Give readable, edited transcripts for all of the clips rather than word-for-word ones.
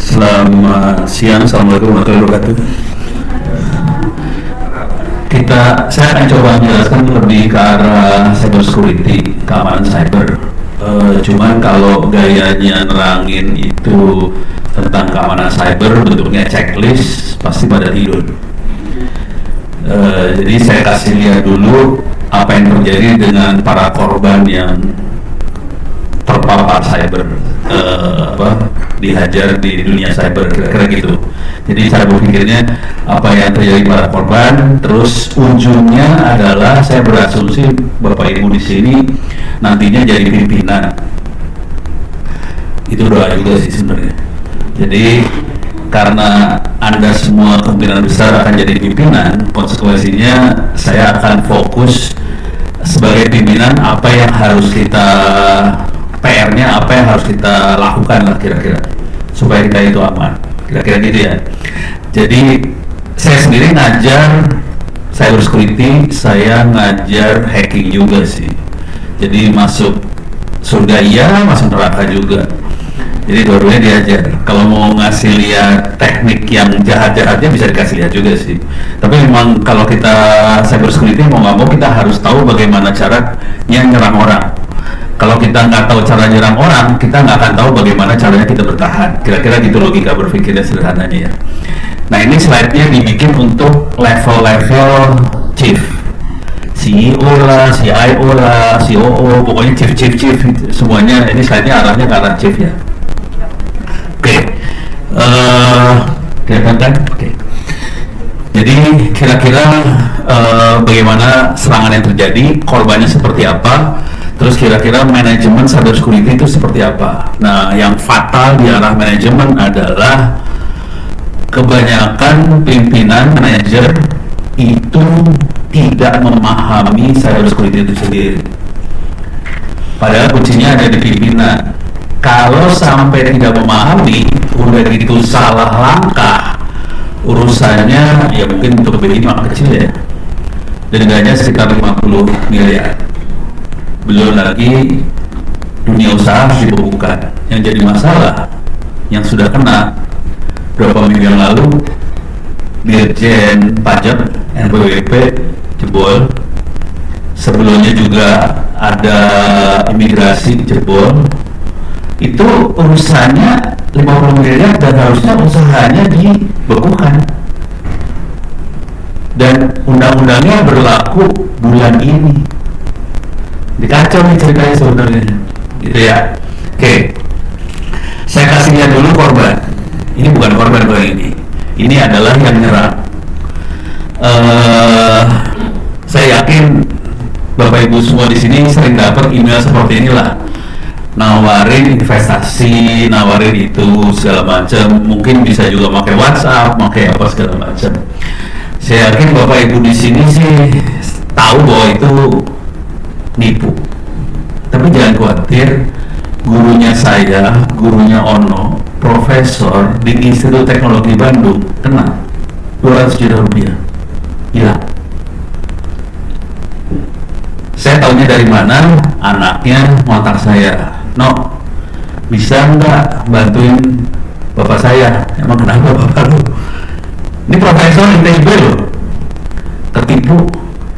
Selamat siang, Assalamualaikum warahmatullahi wabarakatuh. Saya akan coba menjelaskan lebih ke arah cyber security, keamanan cyber. Cuman kalau gayanya nerangin itu tentang keamanan cyber bentuknya checklist, pasti pada tidur. Jadi saya kasih lihat dulu apa yang terjadi dengan para korban yang terpapar cyber, dihajar di dunia cyber, kira-kira gitu. Jadi saya berpikirnya apa yang terjadi pada korban, terus ujungnya adalah saya berasumsi Bapak Ibu di sini nantinya jadi pimpinan. Itu doa juga sih sebenarnya. Jadi karena Anda semua kemungkinan besar akan jadi pimpinan, konsekuensinya saya akan fokus sebagai pimpinan apa yang harus kita PR-nya, apa yang harus kita lakukan lah kira-kira supaya kita itu aman, kira-kira gitu ya. Jadi saya sendiri ngajar cyber security, saya ngajar hacking juga sih. Jadi masuk surga iya, masuk neraka juga. Jadi dua-duanya diajar. Kalau mau ngasih lihat teknik yang jahat-jahatnya bisa dikasih lihat juga sih. Tapi memang kalau kita cyber security mau nggak mau kita harus tahu bagaimana caranya nyerang orang. Kalau kita nggak tahu cara nyerang orang, kita nggak akan tahu bagaimana caranya kita bertahan. Kira-kira gitu logika berpikirnya sederhananya ya. Nah ini slide-nya dibikin untuk level-level chief, CEO lah, CIO lah, COO, pokoknya chief semuanya. Ini slide-nya arahnya ke arah chief ya. Oke, kelihatan kan? Oke. Jadi kira-kira bagaimana serangan yang terjadi, korbannya seperti apa, terus kira-kira manajemen cyber security itu seperti apa. Nah, yang fatal di arah manajemen adalah kebanyakan pimpinan manajer itu tidak memahami cyber security itu sendiri. Padahal kuncinya ada di pimpinan. Kalau sampai tidak memahami, udah gitu salah langkah, urusannya ya mungkin untuk BI mah kecil ya. Dendanya sekitar 50 miliar. Belum lagi dunia usaha dibekukan. Yang jadi masalah, yang sudah kena berapa minggu yang lalu, Dirjen Pajak NPWP jebol. Sebelumnya juga ada imigrasi jebol. Itu urusannya 50 miliar dan harusnya usahanya dibekukan. Dan undang-undangnya berlaku bulan ini. Dikacau nih ceritanya sebenarnya, gitu ya. Oke, saya kasih lihat dulu korban. Ini bukan korban kalau ini. Ini adalah yang nyerang. Saya yakin Bapak Ibu semua di sini sering dapat email seperti inilah, nawarin investasi, nawarin itu segala macam. Mungkin bisa juga pakai WhatsApp, pakai apa segala macam. Saya yakin Bapak Ibu di sini sih tahu bahwa itu nipu. Tapi jangan khawatir, gurunya saya, gurunya Ono, profesor di Institut Teknologi Bandung, kena 200 juta rupiah. Gila. Saya tahunya dari mana? Anaknya kontak saya, "No, bisa nggak bantuin bapak saya?" "Emang kenapa bapak lu?" "Ini profesor ITB loh, ketipu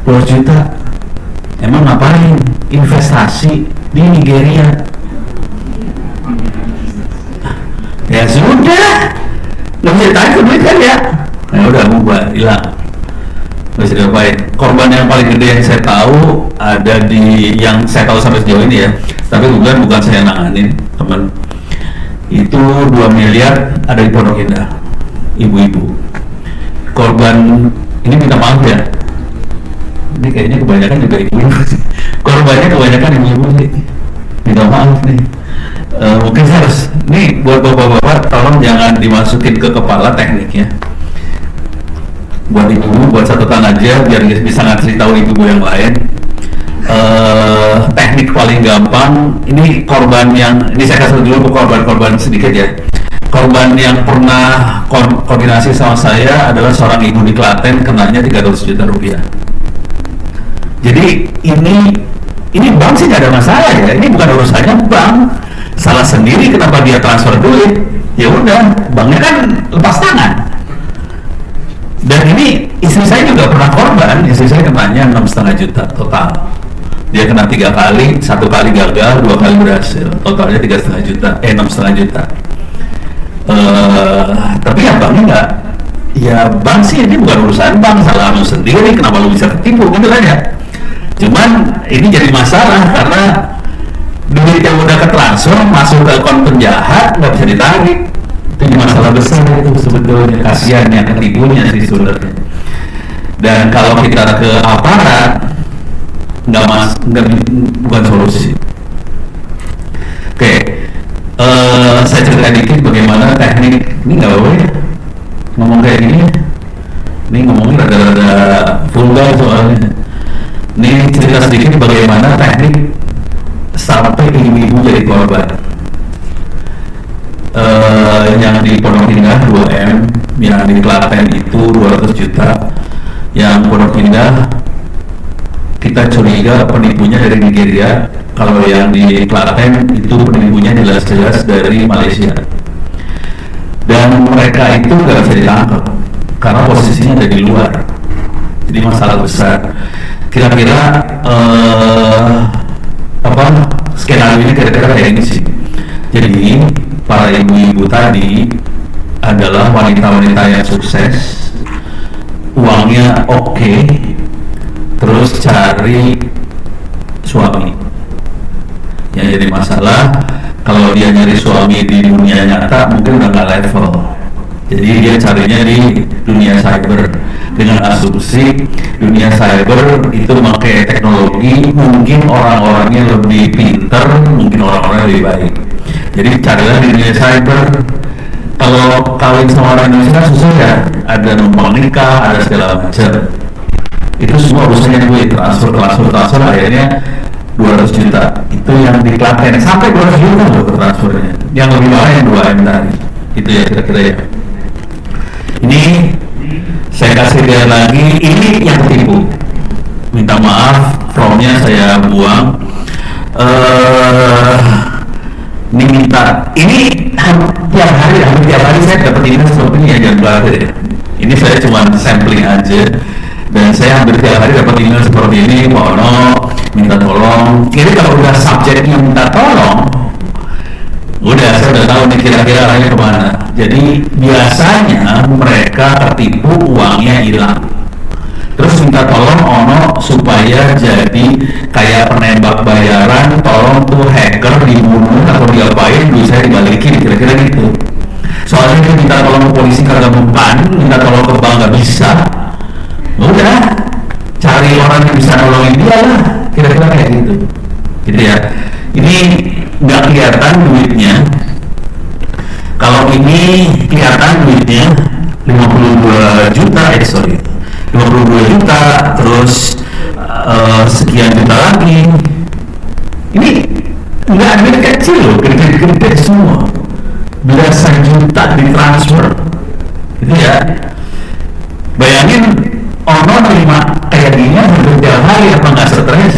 200 juta. Emang ngapain? Investasi di Nigeria." Ya sudah, nggak bisa ditarik duit kan ya? Ya udah bubar, hilang. Nggak bisa diapain. Korban yang paling gede yang saya tahu ada di, yang saya tahu sampai sejauh ini ya, tapi bukan saya nanganin, teman. Itu 2 miliar ada di Pondok Indah, ibu-ibu. Korban ini minta maaf ya. Ini kayaknya kebanyakan juga ibu-ibu. Korbannya kebanyakan ibu-ibu sih. Minta maaf nih. Mungkin saya harus, nih buat bapak-bapak tolong jangan dimasukin ke kepala tekniknya. Buat ibu, buat catatan aja biar bisa ngasih tahu ibu yang lain. Teknik paling gampang, ini korban yang, ini saya kasih dulu ke korban-korban sedikit ya. Korban yang pernah koordinasi sama saya adalah seorang ibu di Klaten, kenanya 300 juta rupiah. Jadi ini ini bank sih nggak ada masalah ya, ini bukan urusannya bank, salah sendiri kenapa dia transfer duit, ya udah banknya kan lepas tangan. Dan ini istri saya juga pernah korban, istri saya kenanya 6,5 juta total, dia kena 3 kali, 1 kali gagal, 2 kali berhasil, totalnya 3,5 juta, 6,5 juta. Tapi ya banknya nggak, ya bank sih ini bukan urusan bank, salah lu sendiri, kenapa lu bisa ketipu gitu kan ya. Cuman ini jadi masalah karena duit yang udah ketransfer masuk ke akun penjahat nggak bisa ditarik. Itu masalah besar itu sebetulnya, kasihan yang ketipunya sih sebenarnya. Dan kalau kita ke aparat bukan solusi. Oke, saya cerita dikit bagaimana teknik ini, nggak boleh ngomong kayak gini. Ini ngomongnya rada-rada vulgar soalnya. Ini cerita sedikit bagaimana teknik sampai ibu-ibu jadi korban. Yang di Pondok Indah 2M, yang di Klaten itu 200 juta, yang Pondok Indah kita curiga penipunya dari Nigeria, kalau yang di Klaten itu penipunya jelas-jelas dari Malaysia. Dan mereka itu nggak bisa ditangkap karena posisinya ada di luar, jadi masalah besar. Kira-kira skenario ini kira-kira kayak ini sih. Jadi para ibu-ibu tadi adalah wanita-wanita yang sukses, uangnya oke, terus cari suami. Yang jadi masalah kalau dia nyari suami di dunia nyata mungkin udah nggak level, jadi dia carinya di dunia cyber dengan asumsi dunia cyber itu pakai teknologi, mungkin orang-orangnya lebih pintar, mungkin orang-orangnya lebih baik, jadi carilah di dunia cyber. Kalau kawin sama orang Indonesia susah ya, ada numpang nikah, ada segala macam, itu semua urusannya duit, transfer akhirnya 200 juta itu yang di Klaten, sampai 200 juta loh transfernya, yang lebih mahal yang 2M tadi itu ya kira-kira ya. Ini saya kasih dia lagi, ini yang ketipu, minta maaf, formnya saya buang. Ini minta, ini hampir tiap hari saya dapat ini seperti ini ya, jangan belajar ya. Ini saya cuma sampling aja, dan saya hampir tiap hari dapat email seperti ini, Pak Ono minta tolong. Jadi kalau udah subjeknya minta tolong, udah saya udah tahu nih kira-kira arahnya kemana. Jadi biasanya mereka tertipu, uangnya hilang, terus minta tolong Ono supaya jadi kayak penembak bayaran, tolong tuh hacker dibunuh atau diapain, duit saya dibalikin, kira-kira gitu. Soalnya dia minta tolong ke polisi kagak mempan, minta tolong ke bank nggak bisa, udah cari orang yang bisa nolongin dia lah, kira-kira kayak gitu ya. Ini nggak kelihatan duitnya, kalau ini kelihatan duitnya 52 juta, 52 juta, terus sekian juta lagi. Ini nggak duit kecil loh, gede-gede semua, belasan juta ditransfer gitu ya. Bayangin Ono terima kayak gini hampir tiap hari, apa nggak stres?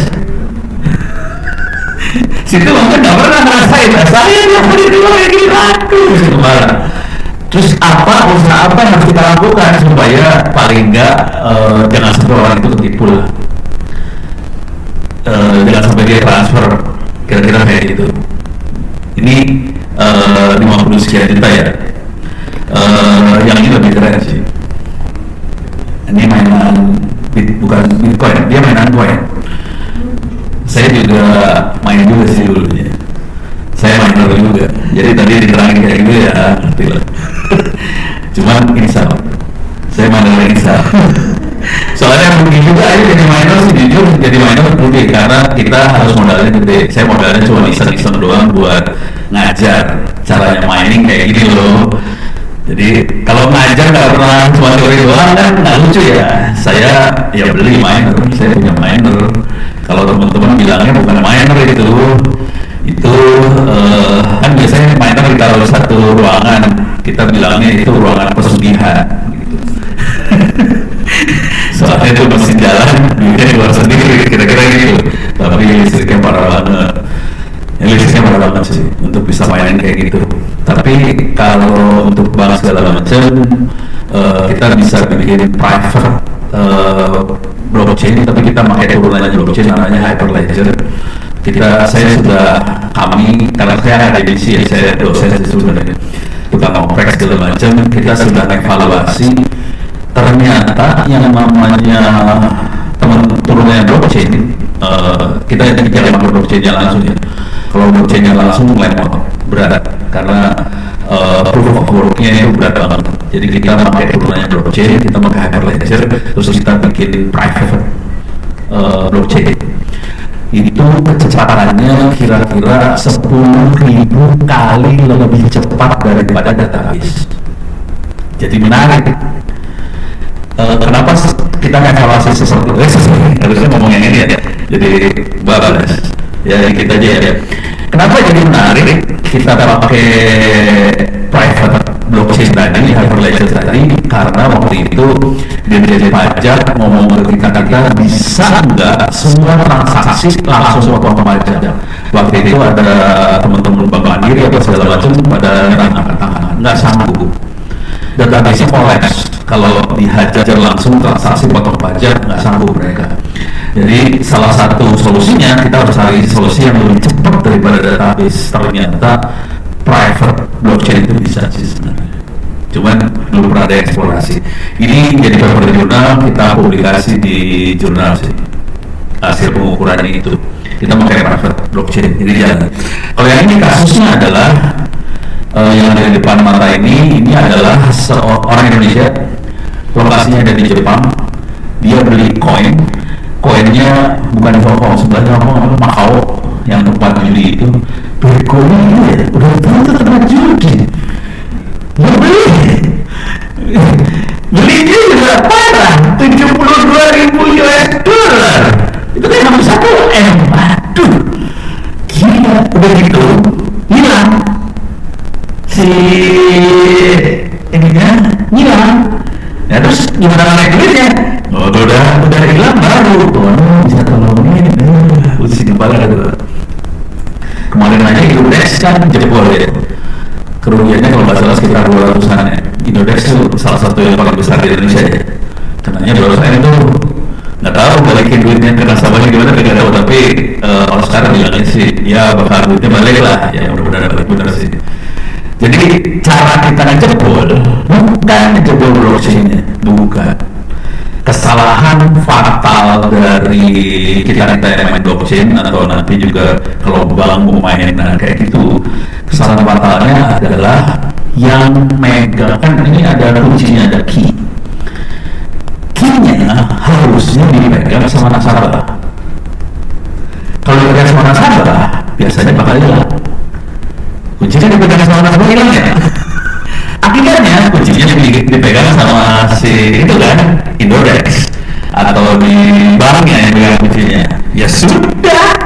Situ mungkin nggak pernah ngerasain, saya tiap hari dulu kayak gini, aduh situ malah. Terus usaha apa yang harus kita lakukan supaya paling nggak jangan sampai orang itu ketipu lah, jangan sampai dia transfer, kira-kira kayak gitu. Ini 50 sekian juta ya. Yang ini lebih keren sih. Ini mainan bukan Bitcoin, dia mainan coin. Saya juga main juga sih dulunya. Saya miner juga. Jadi tadi diterangin kayak gitu ya, ngerti lah. Cuman insya saya miner insya. Soalnya mungkin juga ini jadi miner sih, jujur jadi miner mungkin karena kita harus modalnya gede. Saya modalnya cuma iseng-iseng doang buat ngajar caranya mining kayak gini loh. Jadi kalau ngajar nggak pernah cuma teori doang kan nggak lucu ya. Saya ya beli miner, saya punya miner. Kalau teman-teman bilangnya bukan miner itu kan biasanya miner ditaruh satu ruangan, kita bilangnya itu ruangan pesugihan gitu. Soalnya itu mesin jalan, duitnya keluar sendiri, kira-kira gitu. Tapi tapi listriknya parah banget. Listriknya parah banget sih untuk bisa mainin kayak gitu. Tapi kalau untuk bank segala macam, kita bisa bikin private blockchain, tapi kita pakai turunannya blockchain namanya Hyperledger. Karena saya akademisi ya, saya dosen sebenarnya, tukang ngoprek segala macam, kita sudah evaluasi. Ternyata yang namanya turunannya blockchain, kita bicara blockchainnya langsung ya. Kalau blockchainnya langsung lemot berat, karena proof of work-nya itu berat banget. Jadi kita pakai turunannya blockchain, kita pakai Hyperledger, terus kita bikin private blockchain. Itu kecepatannya kira-kira 10.000 kali lebih cepat daripada database. Jadi menarik. Kenapa kita evaluasi seperti itu? Harusnya ngomong yang ini ya. Jadi bagus. Ya kita aja ya. Kenapa jadi menarik kita pakai private blockchain tadi, Hyperledger tadi? Karena waktu itu Dirjen Pajak ngomong ke kita bisa nggak semua transaksi langsung potong pajak. Waktu itu ada teman-teman Bank Mandiri atau segala macam pada angkat tangan, nggak sanggup. Database-nya kolaps. Kalau dihajar langsung transaksi potong pajak, nggak sanggup mereka. Jadi salah satu solusinya kita harus cari solusi yang lebih cepat daripada database. Ternyata private blockchain itu bisa sih sebenarnya. Cuman belum pernah ada eksplorasi. Ini jadi paper jurnal, kita publikasi di jurnal sih. Hasil pengukurannya itu kita pakai private blockchain. Jadi jangan. Kalau yang ini kasusnya adalah yang ada di depan mata ini adalah seorang Indonesia, lokasinya ada di Jepang. Dia beli koinnya bukan di Hongkong, sebelahnya Macau yang tempat judi itu. Beli koin ya, udah tentu tempat judi. Belinya juga parah, 72.000 US dollar. Itu kan hampir 1 M. Aduh, gila, udah gitu hilang. Si ininya hilang. Ya terus gimana naik duitnya? Oh, udah hilang baru. Bisa tolongin. Pusing kepala gitu. Kemarin aja Indodex kan jebol ya. Kerugiannya kalau nggak salah sekitar 200-an ya. Indodex itu salah satu yang paling besar di Indonesia ya. Katanya barusan itu nggak tahu balikin duitnya ke nasabahnya gimana, nggak tahu. Tapi kalau sekarang bilangnya sih ya bakal duitnya balik lah. Ya mudah-mudahan balik benar sih. Jadi cara kita ngejebol bukan ngejebol blockchain-nya, bukan. Kesalahan fatal dari kita yang main blockchain atau nanti juga kalau bank mau main kayak gitu, kesalahan fatalnya adalah yang megang, kan ini ada kuncinya, ada key-nya harusnya dipegang sama nasabah. Kalau dipegang sama nasabah biasanya bakal hilang. Kuncinya dipegang sama nasabah hilang ya. Akibatnya kuncinya dipegang sama si itu kan Indodex atau di banknya yang pegang kuncinya. Ya sudah,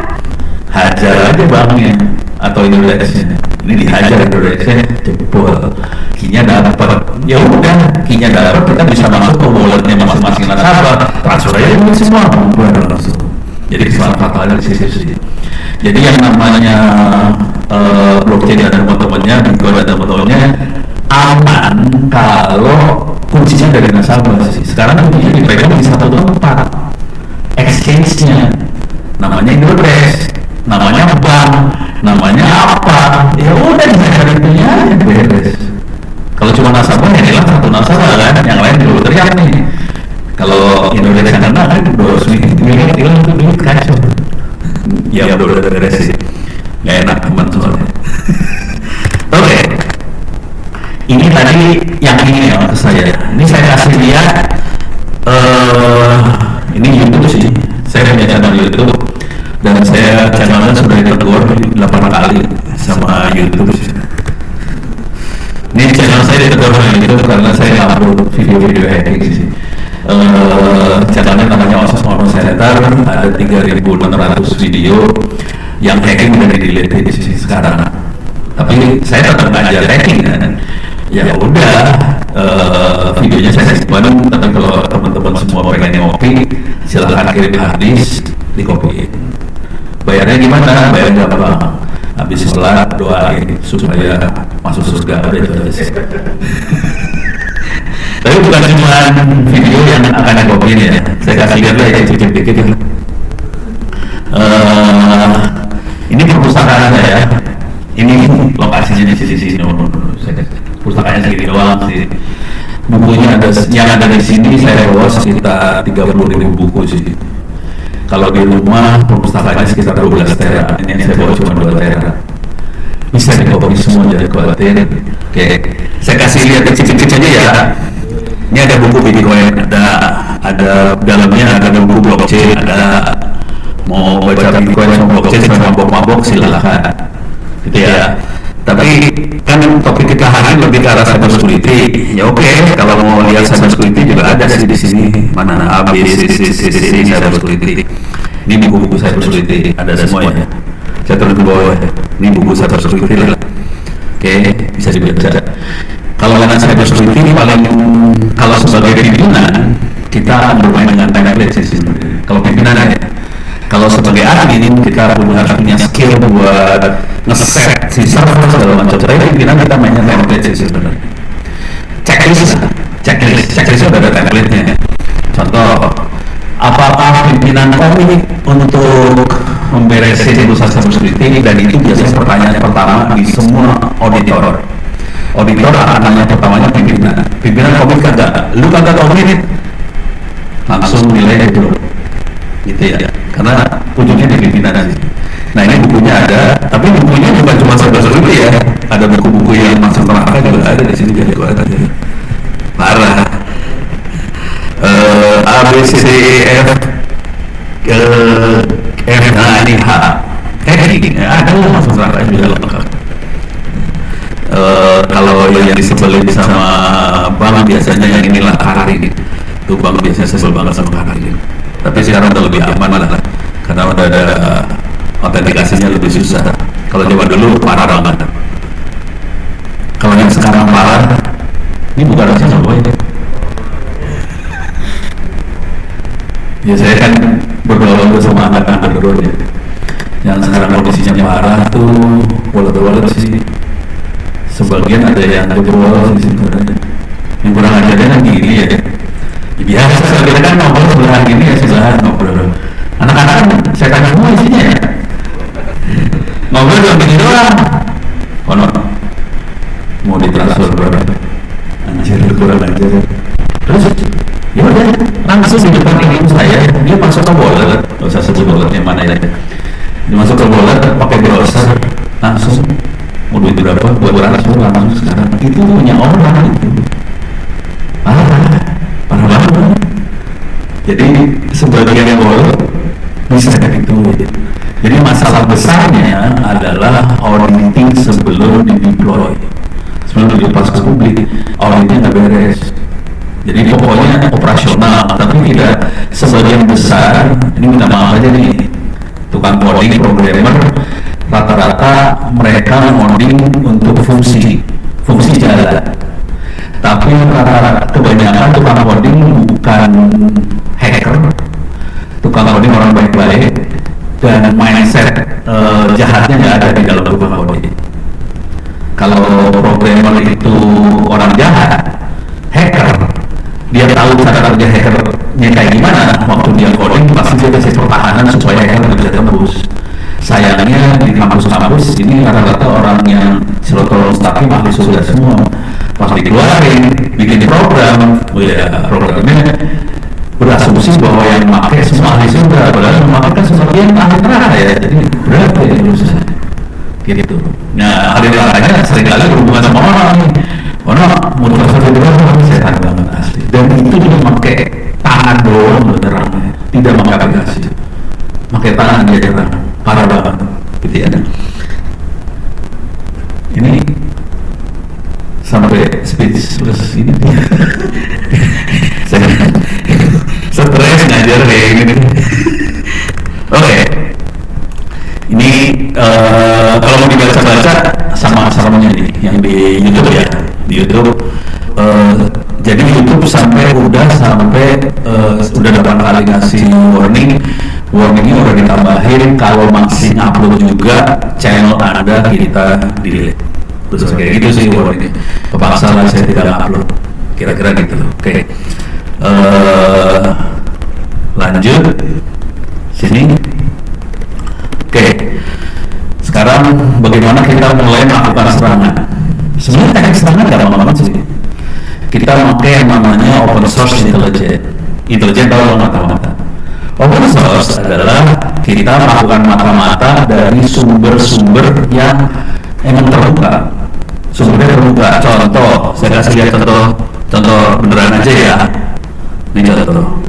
hajar aja banknya atau Indodexnya. Ini dihajar Indodexnya, jebol. Key-nya dapat, ya udah, key-nya dapat, kita bisa masuk ke walletnya masing-masing nasabah, transfer aja duit semua, langsung. Jadi kesalahan fatalnya di sisi. Jadi yang namanya blockchain ada teman-temannya, Bitcoin ada teman-temannya, aman kalau kuncinya dari nasabah sih. Sekarang kuncinya dipegang di satu tempat, exchange-nya namanya Indodex, namanya bank, namanya apa, ya udah dihajar itunya aja beres. Kalau cuma nasabah ya hilang satu nasabah kan, yang lain dulu teriak nih. Kalau Indodex kan kan 200 miliar hilang tuh duit kacau. Ya udah beres sih, nggak enak teman soalnya. Oke. Ini tadi yang ini ya maksud saya. Ini saya kasih lihat ini YouTube sih. Saya punya channel YouTube dan saya channelnya sudah ditegur 8 kali sama YouTube sih. Ini channel saya ditegur sama YouTube karena saya upload video-video hacking sih. Channelnya namanya Osos Mono Center, ada 3.600 video yang hacking udah di-delete sih sekarang. Tapi saya tetap ngajar hacking kan. Ya udah, videonya saya simpan, tapi kalau teman-teman semua pengen ngopi, silahkan kirim harddisk, dikopiin. bayarnya gimana? Bayarnya gampang. Habis sholat doain supaya masuk surga, udah itu aja. Tapi bukan cuma video yang akan aku bikin ya. Saya kasih lihat lah ya dikit-dikit ya. Ini perpustakaan saya. Ini lokasinya di sisi sini. Pustakanya segini doang sih. Bukunya ada yang ada di sini saya bawa sekitar 30.000 buku sih. Kalau di rumah perpustakaannya sekitar 12 tera. Ini saya bawa cuma 2 tera. Bisa dikopi semua jadi khawatir. Oke, saya kasih lihat kecil-kecil aja ya. Ini ada buku Bitcoin, ada dalamnya ada buku blockchain, ada mau baca Bitcoin sama blockchain sama mabok-mabok silahkan. Gitu ya. Tapi kan topik kita hari ini lebih ke arah cyber security. Ya oke, kalau mau lihat cyber security juga ada sih di sini. Mana A, B, C, cyber security. Ini buku-buku cyber security ada semua ya. Saya turun ke bawah ya. Ini buku cyber security lah. Oke, bisa dibaca. Kalau dengan cyber security ini paling, kalau sebagai pimpinan kita bermain dengan template sih. Kalau pimpinan ya. Kalau sebagai admin kita harus punya skill buat nge-set si server segala macam. Tapi pimpinan kita mainnya template sih sebenarnya. Checklist udah ada template-nya. Contoh, apakah pimpinan kami untuk memberesin urusan cyber security, dan itu biasanya pertanyaan pertama di semua auditor. Auditor akan nanya pertamanya pimpinan komit kagak? Lu kagak komit, langsung nilai itu. Gitu ya, karena ujungnya di pimpinan sih. Nah ini bukunya ada, tapi bukunya bukan cuma cyber security ya, ada buku-buku yang masuk neraka juga ada di sini, jadi gua ada parah. A B C D E F F, nah ini H, ada lah masuk neraka juga lengkap. Kalau yang disebelin sama bank biasanya yang inilah Karin, itu bank biasanya sebel banget sama Karin. Tapi sekarang udah lebih aman lah, karena udah ada autentikasinya lebih susah. Kalau zaman dulu parah banget. Kalau yang sekarang parah, ini bukan rasa semua ya. Ya saya kan bergaul sama anak-anak dulu ya. Yang sekarang kondisinya parah tuh wallet sih. Sebagian ada yang jebol di situ ada. Yang kurang ajarnya kan gini ya. Biasa kita kan ngobrol sebelahan gini ya, sebelahan ngobrol. Anak-anak kan saya tanya semua isinya ya. Ngobrol cuma begini doang. Kono mau ditransfer berapa? Anjir kurang ajar. Terus ya udah langsung di depan ini saya dia masuk ke wallet, nggak usah sebut walletnya mana ya. Dia masuk ke wallet pakai browser langsung mau duit berapa buat transfer langsung sekarang. Itu punya orang itu. Parah banget. Jadi sebagian wallet bisa gitu. Jadi masalah besarnya adalah auditing sebelum di-deploy. Sebelum di-deploy ke publik, auditnya nggak beres. Jadi pokoknya operasional, tapi tidak sebagian besar. Ini minta maaf aja nih, tukang coding, programmer, rata-rata mereka ngoding untuk fungsi jalan. Tapi rata-rata kebanyakan tukang coding bukan hacker, tukang coding orang baik-baik, dan mindset jahatnya nggak ada di dalam tukang coding. Kalau programmer itu orang jahat, hacker, dia tahu cara kerja hackernya kayak gimana. Waktu dia coding pasti dia kasih pertahanan supaya hacker bisa tembus. Sayangnya di kampus-kampus ini rata-rata orang yang silotol mustaqim ahli surga semua. Pas dikeluarin, bikin program, ya programnya berasumsi bahwa yang memakai semua ahli surga, padahal yang memakai kan sebagian ahli neraka ya. Jadi berapa ya susah gitu. Nah ahli nerakanya seringkali berhubungan sama orang nih. Orang mau transfer berapa setan banget asli. Dan itu juga memakai tangan doang beneran, tidak memakai aplikasi. Pakai tangan dia nyerang, parah banget gitu ya. Ini sampai speech terus ini saya stres ngajar kayak gini. Oke. Ini kalau mau dibaca-baca sama-samanya nih yang di YouTube ya, di YouTube. Jadi YouTube udah 8 kali ngasih warning warningnya udah ditambahin kalau masih upload juga channel Anda kita delete. Terus kayak gitu sih warningnya. Kepaksa lah saya tidak upload. Kira-kira gitu. Oke. Lanjut sini. Oke. Sekarang bagaimana kita mulai melakukan serangan? Sebenarnya teknik serangan gampang banget sih. Kita pakai yang namanya open source intelligence. Intelijen tahu mata-mata. Open source adalah kita melakukan mata-mata dari sumber-sumber yang emang terbuka. Sumbernya terbuka. Contoh, saya kasih lihat contoh beneran aja ya. Ini contoh.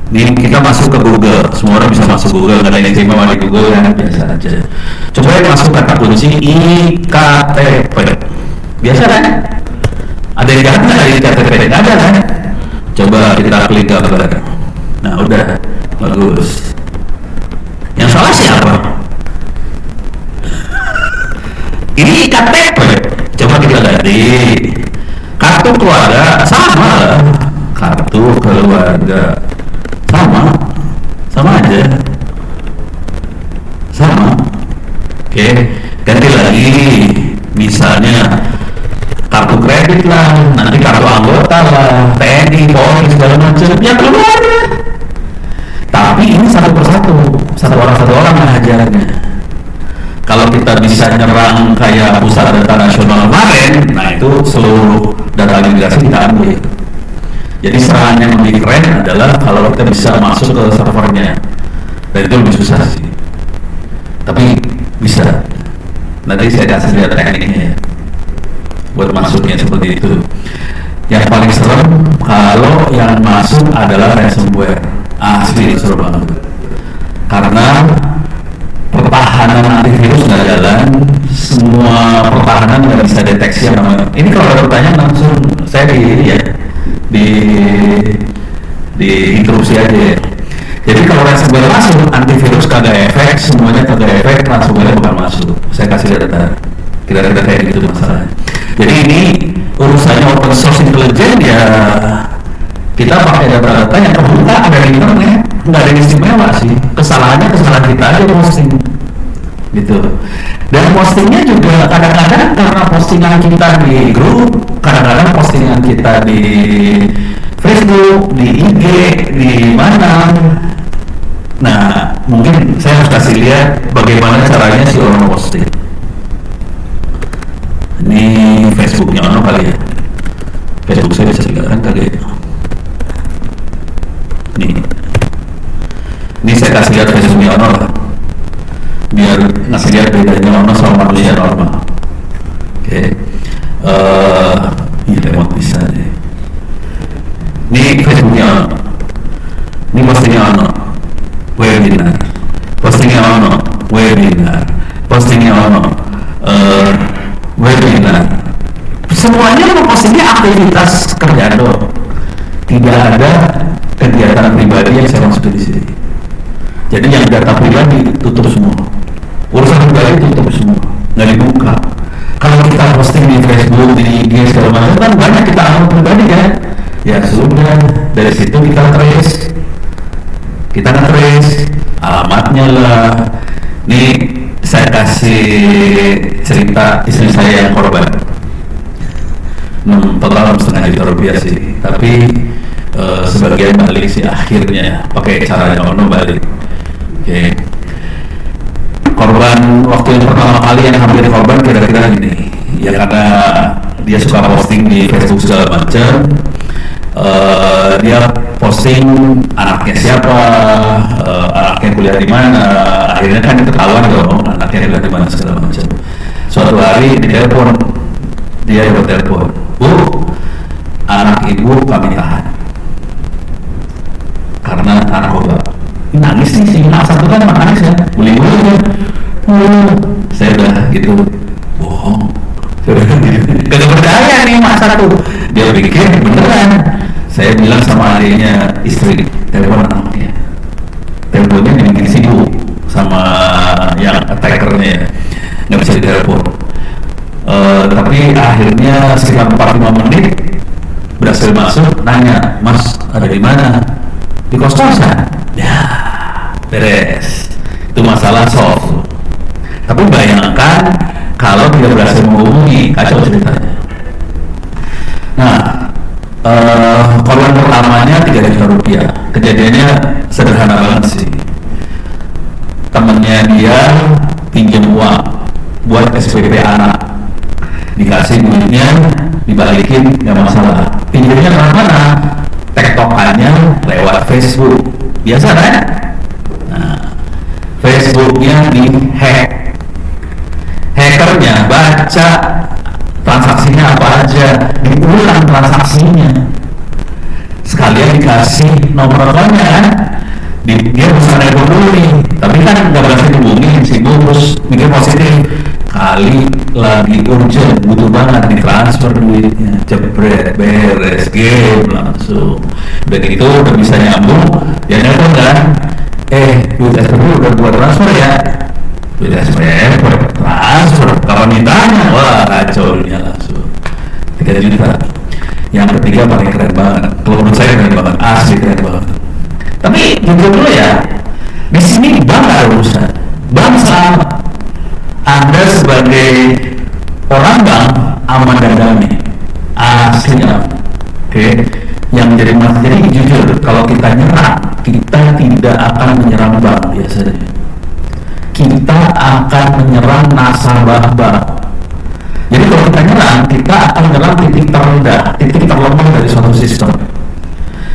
Ini kita masuk ke Google, semua orang bisa masuk Google, nggak ada yang istimewa di Google ya, biasa aja. Coba masuk kata kunci IKTP, biasa kan? Ada yang ganti dari IKTP, nggak ada kan? Coba kita klik gambar. Nah udah, bagus. Yang salah siapa? Ini IKTP, coba kita ganti. Kartu keluarga, sama lah. Kartu keluarga. Sama aja, sama. Oke, ganti lagi, misalnya kartu kredit lah, nanti kartu anggota lah, TNI, Polri segala macam, ya keluar. Tapi ini satu persatu, satu orang ngajarnya. Kalau kita bisa nyerang kayak pusat data nasional kemarin, nah itu seluruh data migrasi kita ambil. Jadi serangan yang lebih keren adalah kalau kita bisa masuk ke servernya, dan itu lebih susah sih. Tapi bisa. Nanti saya kasih lihat tekniknya ya, buat masuknya seperti itu. Yang paling serem kalau yang masuk adalah ransomware. Asli serem banget. Karena pertahanan antivirus nggak jalan, semua pertahanan nggak bisa deteksi yang namanya. Ini kalau ada pertanyaan langsung saya di interupsi aja ya. Jadi kalau ransomware masuk, antivirus kagak efek, semuanya kagak efek, ransomware bukan masuk. Saya kasih data, kira-kira kayak gitu masalahnya. Jadi ini urusannya open source intelligence ya, kita pakai data-data yang terbuka, ada di internet, nggak ada yang istimewa sih. Kesalahan kita aja posting, gitu. Dan postingnya juga kadang-kadang karena postingan kita di grup, kadang-kadang postingan kita di Facebook, di IG, di mana. Nah, mungkin saya harus kasih lihat bagaimana caranya si orang posting. Ini Facebooknya orang kali ya. Facebook saya bisa silakan kali ya. Ini saya kasih lihat Facebooknya orang lah, biar ngasih lihat bedanya orang sama manusia normal. Oke. Ini remote bisa deh. Ini Facebooknya ono, ini postingnya ono, webinar, postingnya ono, webinar, postingnya ono, webinar. Semuanya postingnya aktivitas kerja doang, tidak ada kegiatan pribadi yang saya maksud di sini. Jadi yang data pribadi tutup semua, urusan pribadi tutup semua, nggak dibuka. Kalau kita posting di Facebook, di IG segala macam kan banyak kita akun pribadi kan. Ya sudah, dari situ kita trace alamatnya lah. Nih saya kasih cerita istri saya yang korban. Total Rp6,5 juta sih, tapi sebagian balik sih akhirnya pakai caranya ono balik. Oke. Korban waktu yang pertama kali yang hampir korban kira-kira gini, ya karena dia suka posting di Facebook segala macam. Dia posting anaknya siapa, anaknya kuliah di mana, akhirnya kan ketahuan dong anaknya kuliah di mana segala macam. Suatu hari dia bertelepon, Bu, anak ibu kami tahan karena narkoba. Nangis nih si anak satu kan nangis ya, beli kan. Saya udah gitu, bohong. Gak percaya nih mak satu, dia pikir beneran. Saya bilang sama adiknya istri, telepon anaknya, teleponnya dimiliki sibuk sama yang attackernya, nggak bisa ditelepon. Tapi akhirnya sekitar 45 menit berhasil masuk, nanya, Mas ada di mana? Di kos-kosan. Ya, beres, itu masalah solve. Tapi bayangkan kalau tidak berhasil menghubungi, kacau ceritanya. Nah, korban pertamanya 3 juta rupiah. Kejadiannya sederhana banget sih. Temennya dia pinjam uang buat SPP anak, dikasih duitnya, dibalikin nggak masalah. Pinjamnya kemana? Tektokannya lewat Facebook, biasa kan? Nah, Facebooknya dihack, hackernya baca transaksinya apa aja, diulang transaksinya, sekalian dikasih nomor teleponnya kan. Dia bisa nelfon dulu nih, tapi kan nggak berhasil dihubungin, sibuk, terus mikir positif, kali lagi urgent, butuh banget ditransfer duitnya, jebret, beres, game langsung. Udah gitu udah bisa nyambung, ya nelfon kan, duit SPP udah buat transfer ya, duit SPP transfer, kapan mintanya, wah kacau nya langsung 3 juta. Yang ketiga paling keren banget, kalau menurut saya keren banget, asli keren banget. Tapi jujur dulu ya, di sini bank gak ada urusan, bank sama. Anda sebagai orang bank aman dan damai, aslinya. Oke. Yang jadi masalah, jadi jujur, kalau kita nyerang, kita tidak akan menyerang bank biasanya. Kita akan menyerang nasabah bank. Jadi kalau kita nyerang, kita akan menyerang titik terendah, titik terlemah dari suatu sistem.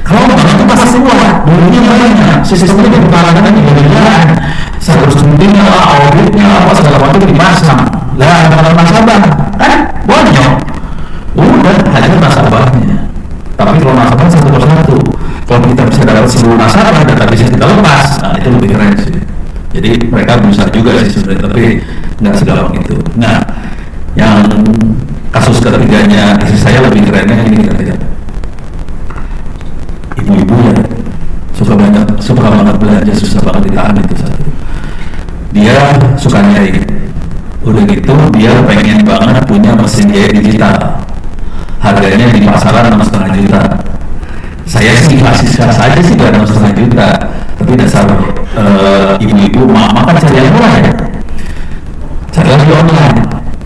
Kalau bank itu pasti kuat, dulunya banyak, sistemnya dipertahankan di dunia, harus pentingnya lah, auditnya apa segala macam dipasang. Lah kalau nasabah kan bonyok, udah hanya nasabahnya. Tapi kalau nasabah satu persatu, kalau kita bisa dapat seluruh nasabah dan bisa kita lepas, nah itu lebih keren sih. Jadi mereka bisa juga sih sebenarnya, tapi nggak segampang itu. Nah, yang kasus ketiganya istri saya lebih kerennya ini kira-kira. Ibu-ibu ya suka banget belanja, susah banget ditahan itu satu. Dia suka nyari, udah gitu dia pengen banget punya mesin jahit digital, harganya di pasaran 6,5 juta. Saya sih kasih saja sih 6,5 juta, tapi dasar ibu-ibu mama kan cari yang murah ya, cari lagi online.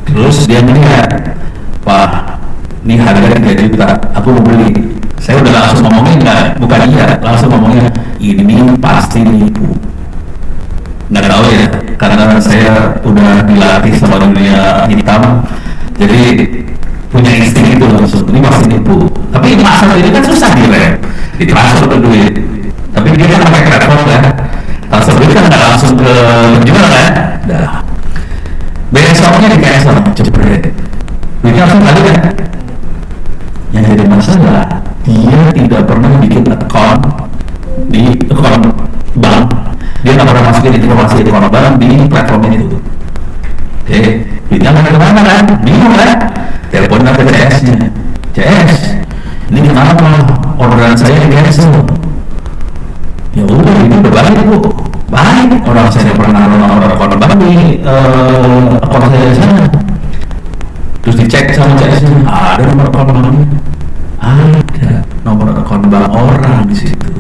Terus dia melihat, Pak, ini harga 3 juta, aku mau beli. Saya udah langsung ngomongin, bukan iya, langsung ngomongnya ini pasti nipu. Nggak tahu ya, karena saya udah dilatih sama dunia hitam, jadi punya insting itu langsung, ini pasti nipu. Tapi masalah ini kan susah direm, ditransfer ke duit. Tapi dia kan pakai platform kan, transfer duit kan nggak langsung ke penjual kan, dah. Besoknya di cancel, jebret, duitnya langsung balik kan. Yang jadi masalah, dia tidak pernah bikin account di account bank, dia nggak pernah masukin informasi di account bank di platform ini tuh. Oke, duitnya nggak kemana kan, bingung kan, telepon ke CS-nya, CS, ini kenapa orderan saya di cancel? Ya udah, ini udah balik bu, baik, orang saya pernah naruh account bank di account saya di sana. Terus dicek sama CS-nya, ada nomor account banknya, ada nomor akun bank orang di situ.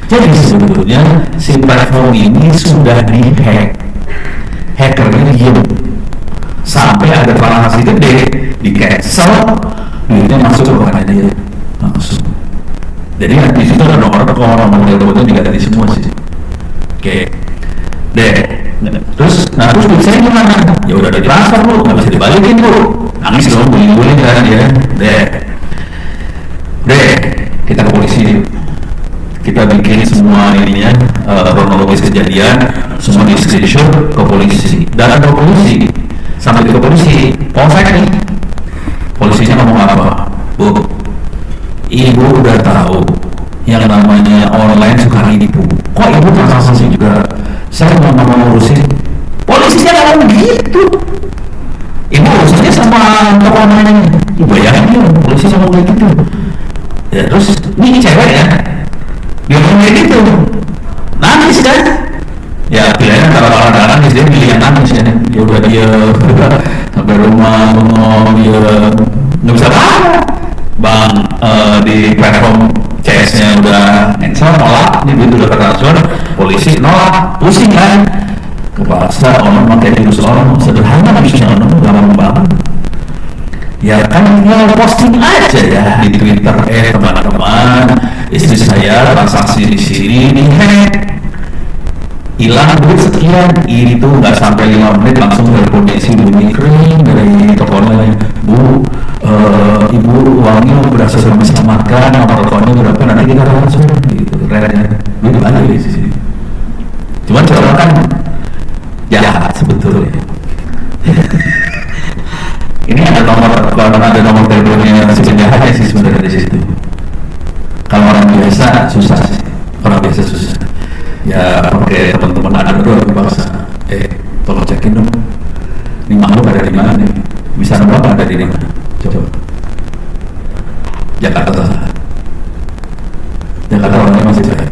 Jadi sebetulnya si platform ini sudah dihack, hackernya diem sampai ada transaksi gede di cancel, duitnya masuk ke rekening dia langsung. Jadi di situ ada nomor akun itu diganti semua sih. Oke, deh. Terus duit saya gimana? Ya udah ditransfer bu, nggak bisa dibalikin bu. Nangis dong, guling-guling kan ya. Deh, kita ke polisi. Kita bikin semua ininya, kronologis kejadian, semua di screenshot ke polisi. Dan ada polisi, sampai ke polisi, polsek nih. Polisinya ngomong apa? Bu, ibu udah tahu yang namanya online suka nipu. Kok ibu transaksi juga? Saya mau ngurusin. Polisinya ngomong gitu. Ibu urusannya sama toko online. Ibu bayangin ya, polisi sama kayak gitu. Ya terus ini cewek ya, dia ngomong kayak gitu, nangis kan? Ya pilihannya kalau orang nangis dia pilih yang nangis ya. Ya udah dia sampai rumah bengong, dia nggak bisa apa bang di platform CS CS-nya udah ngensor, nolak, ini duit udah ketransfer, polisi nolak, pusing kan, kepaksa orang pakai jurus orang sederhana bisnya orang gampang banget. Ya kan tinggal posting aja ya di Twitter, teman-teman, istri saya transaksi di sini nih, hilang duit sekian, itu nggak sampai 5 menit langsung telepon isi bunyi kering dari toko online, Bu, Ibu uangnya berhasil kami selamatkan, nomor teleponnya berapa, nanti kita transfer gitu, duit balik di sini. Cuman cara kan jahat sebetulnya. Ini ada nomor teleponnya si penjahatnya sih sebenarnya di situ. Kalau orang biasa susah sih, orang biasa susah. Ya pakai teman-teman ada tuh bahasa, tolong cekin dong, ini makhluk ada di mana nih, bisa nebak ada di mana, coba. Jakarta orangnya masih baik,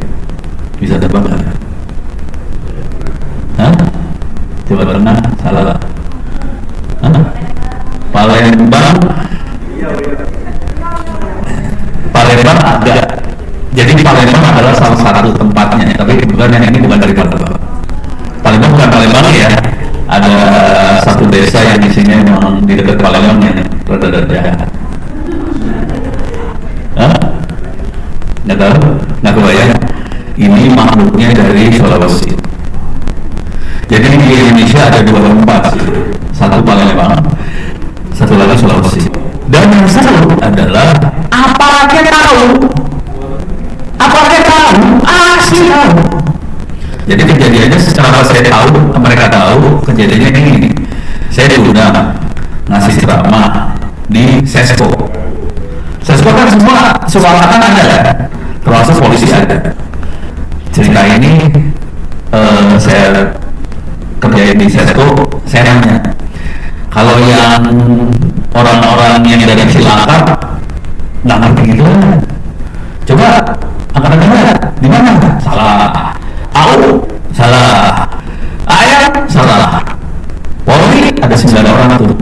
bisa terbang kan? Hah? Coba pernah salah. Hah? Palembang agak. Jadi Palembang adalah salah satu tempatnya, tapi kebetulan yang ini bukan dari Palembang. Palembang bukan Palembang ya. Ada satu desa yang isinya memang di dekat Palembang yang rada-rada jahat. Hah? Nggak tahu? Nggak kebayang? Ini makhluknya dari Sulawesi. Jadi di Indonesia ada 2 tempat, satu Palembang, satu lagi Sulawesi. Dan yang seru adalah apalagi tahu, asli tahu. Jadi kejadiannya secara saya tahu, mereka tahu kejadiannya ini. Saya diundang ngasih ceramah di Sesko. Sesko kan semua suara kan ada kan, termasuk polisi ada. Cerita ini saya kerjain di Sesko, saya nanya, kalau yang orang-orang yang dari Cilacap nggak ngerti gitu kan, coba angkat-angkat di mana? Salah. Au salah. Ayam salah. Polri ada 9 orang tuh.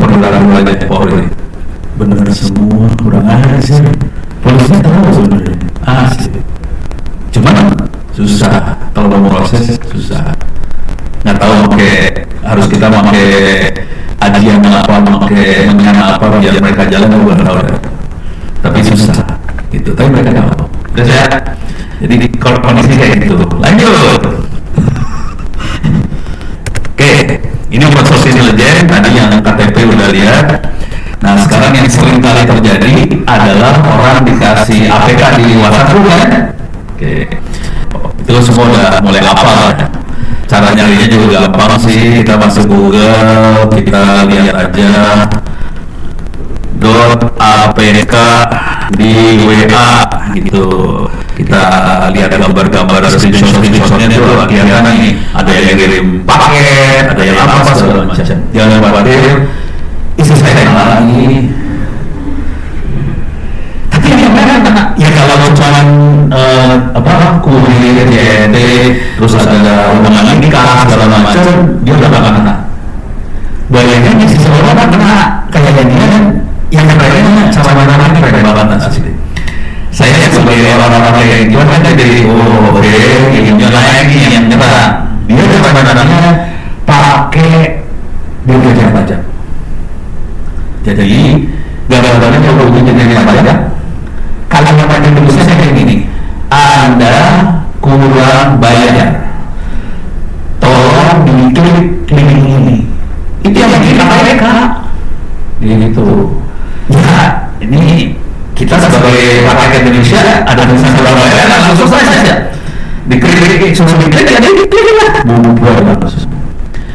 Perwira Polri. Bener semua, kurang ajar. Polisinya tahu sebenarnya. Asli. Cuman susah kalau mau proses, susah. Nggak tahu harus kita pakai ajian apa, pakai menyan apa biar mereka jalan, nggak tahu. Tapi susah gitu. Tapi mereka tahu. Udah saya. Jadi kalau kondisi kayak gitu. Lanjut. Oke, ini buat social legend tadi yang KTP udah lihat. Nah sekarang yang sering kali terjadi adalah orang dikasih APK di WhatsApp kan? Oke, itu semua udah mulai hafal. Cara nyarinya juga gampang sih. Kita masuk Google, kita lihat aja .apk di WA gitu. Kita lihat gambar-gambar screenshotnya itu kelihatan nih, ada yang kirim paket, ada yang apa segala macam. Jangan khawatir, istri saya yang lagi. Tapi yang mana ya kalau cuman kurir JNT terus ada undangan nikah segala macam, dia udah gak kena. Bayangin nih seseorang kan kena kayak gini, yang kerennya cara mana keren banget asli. Saya sebagai orang-orang kayak gitu kan jadi ini lagi yang nyerah. Dia sebenarnya pakai biaya pajak. Jadi gambarannya kalau bikin biaya pajak, kalau yang pajak Indonesia saya kayak gini, Anda kurang bayar, tolong diklik link ini. Itu yang kita mereka, gitu. Ya ini kita sebagai rakyat Indonesia ada tulisan kurang bayar, langsung selesai saja. Diklik, suruh diklik, ya diklik lah.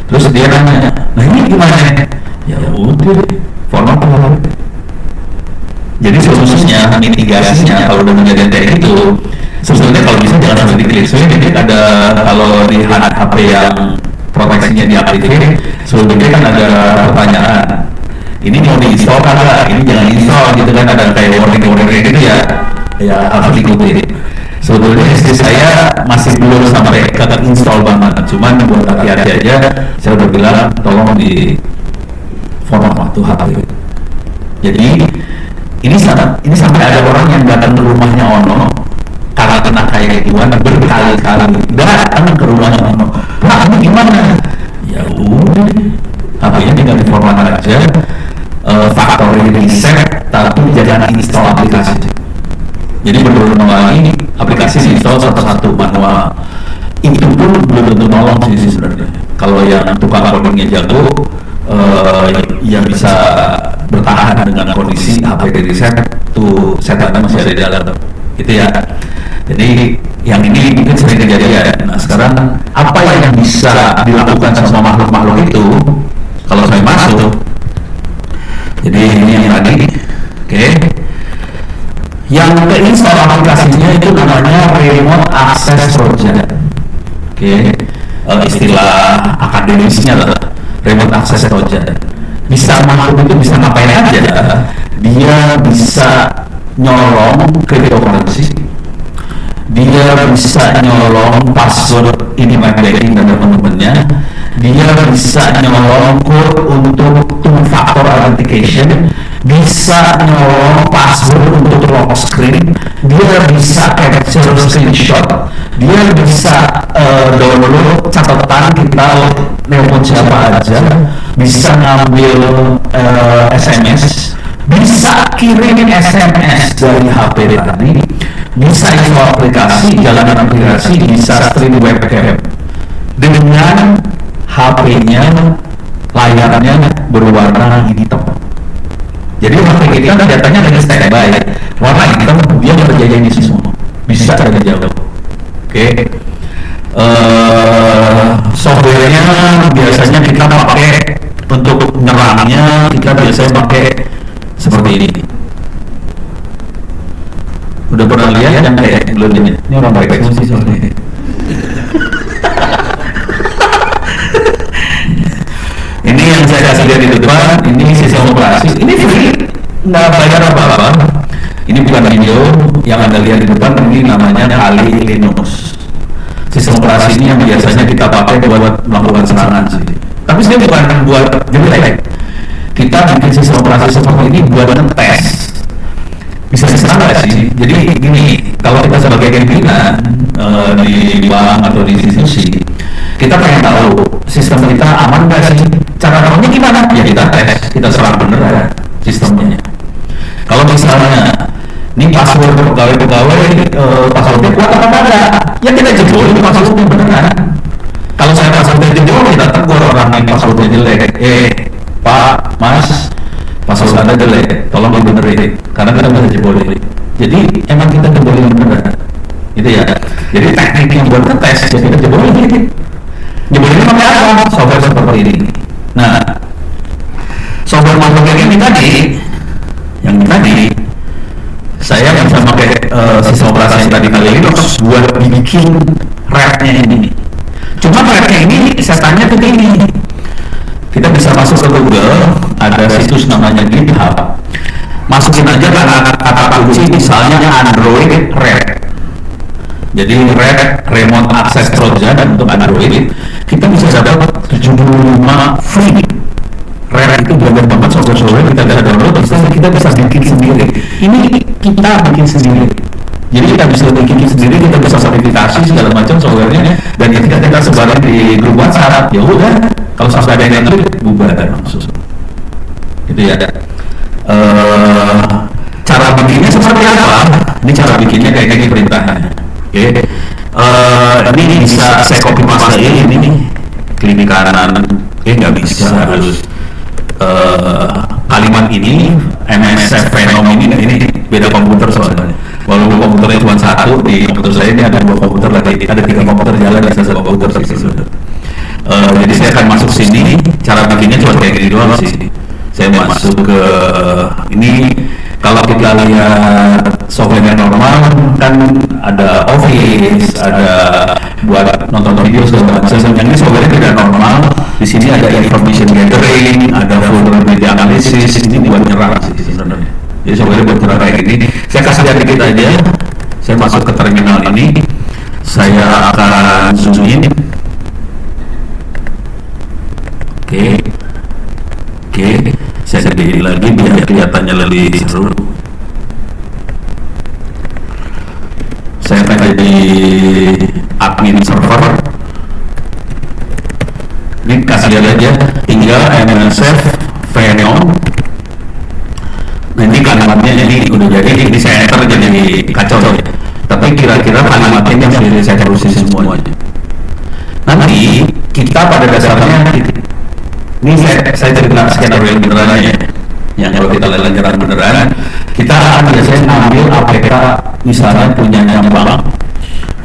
Terus dia nanya, nah ini gimana? Ya udah, format apa? Jadi solusinya, mitigasinya kalau udah menjadi kayak gitu, sebetulnya kalau bisa jangan sampai diklik. Soalnya ada kalau di HP yang proteksinya diaktifin, sebetulnya kan ada pertanyaan. Ini mau di-install kan nggak? Ini jangan install gitu kan, ada kayak warning gitu ya harus diikuti. Sebetulnya istri saya masih belum sampai ke install banget, cuman buat hati-hati aja saya udah bilang tolong di format waktu HP. Jadi Ini sampai ada orang yang datang ke rumahnya Ono karena kena kayak gituan berkali-kali datang ke rumahnya Ono. Pak, ini gimana? Ya udah, HP-nya tinggal di-format aja, factory reset, tapi jangan install aplikasi. Jadi berulang lagi aplikasi install satu-satu manual. Itu pun belum tentu nolong sih sebenarnya. Kalau yang tukang codingnya jago, yang bisa bertahan dengan kondisi HP di reset, tuh setannya masih ada di dalam. Gitu ya. Jadi yang ini mungkin sering kejadian. Nah sekarang apa yang bisa dilakukan sama makhluk-makhluk itu kalau saya masuk? Jadi ini yang tadi, oke. Yang keinstall aplikasinya itu namanya remote access trojan. Oke. Istilah akademisnya lah remote access trojan. Bisa makhluk itu bisa ngapain aja? Dia bisa nyolong cryptocurrency, dia bisa nyolong password internet banking dan teman-temannya, dia bisa nyolong code untuk two-factor authentication, bisa nyolong password untuk lock screen, dia bisa capture screenshot, dia bisa download catatan kita nelpon siapa aja, bisa ngambil SMS, bisa kirim SMS dari HP tadi, bisa install aplikasi, jalanan aplikasi, bisa stream webcam dengan HP-nya, layarnya berwarna hitam. Jadi HP kita datanya dari standby, warna hitam, dia berjaya ini semua, bisa dari jauh. Oke. Softwarenya biasanya kita pakai untuk nyerangnya, kita biasanya pakai seperti ini. Udah pernah lihat yang kayak belum ini? Ini orang baik sih soalnya. Ini yang saya kasih lihat di depan, ini sistem operasi. Ini free, nggak bayar apa-apa. Ini bukan video yang Anda lihat di depan, ini namanya Kali Linux. Sistem operasi ini yang biasanya kita pakai buat melakukan serangan sih. Tapi saya bukan buat jelek. Kita bikin sistem operasi seperti ini buat ngetes bisa diserang nggak sih? Jadi gini, kalau kita sebagai pimpinan di bank atau di institusi, kita pengen tahu sistem kita aman nggak sih? Cara tahunya gimana? Ya kita tes, kita serang beneran sistemnya. Kalau misalnya ini password pegawai-pegawai, passwordnya kuat apa enggak? Ya kita jebolin passwordnya beneran. Kalau saya passwordnya jebol, kita tegur orang yang passwordnya jelek. Pak, Mas, password Anda jelek, tolong dibenerin, karena kita bisa jebolin. Jadi emang kita jebolin beneran, gitu ya. Jadi teknik yang buat ngetes, jadi kita jebolin. Jebolinnya pakai apa? Software seperti ini. Nah, software makhluk yang tadi, saya bisa pakai sistem operasi yang tadi kali Linux buat bikin red-nya ini. Cuma red-nya ini setannya tuh ini. Kita bisa masuk ke Google, ada situs namanya GitHub. Masukin aja kata kunci misalnya Android Red. Jadi Red Remote Access Trojan untuk Android, kita bisa dapat 75 free. Red itu banyak banget software kita bisa download, kita bisa bikin sendiri. Ini kita bikin sendiri. Jadi kita bisa bikin sendiri, kita bisa sertifikasi segala macam softwarenya, dan ketika kita sebarin di grup WhatsApp, ya udah. Kalau sampai ada yang ngerti, bubar langsung. Gitu ya. Cara bikinnya seperti apa? Ini cara bikinnya kayak gini perintahnya. Oke. Ini bisa saya copy paste ini nih. Klik di kanan. Nggak bisa, harus kalimat ini MSF Venom ini beda komputer soalnya. Walaupun komputernya cuma satu, di komputer saya ini ada 2 komputer lagi, ada 3 komputer jalan di satu komputer sih. Jadi saya akan masuk sini, cara bikinnya cuma kayak gini doang sih. Saya masuk ke ini, kalau kita lihat software normal kan ada Office, ada buat nonton video segala macam. Yang ini software tidak normal. Di sini ada information gathering, ada vulnerability analysis. Ini buat nyerang sih sebenarnya. Jadi software buat nyerang kayak gini. Saya kasih lihat dikit aja. Saya masuk ke terminal ini. Saya akan zoom in. Oke, saya sendiri lagi biar kelihatannya lebih seru. admin server. Ini kasih lihat aja, tinggal MSF Veneon. Nanti kalimatnya ini udah jadi, ini saya enter jadi kacau ya. Tapi kira-kira kalimatnya yang sudah saya terusin semuanya. Nanti kita pada dasarnya, ini saya cerita skenario yang beneran ya. Yang kalau kita lelang beneran, kita akan biasanya ambil APK misalnya punyanya bank,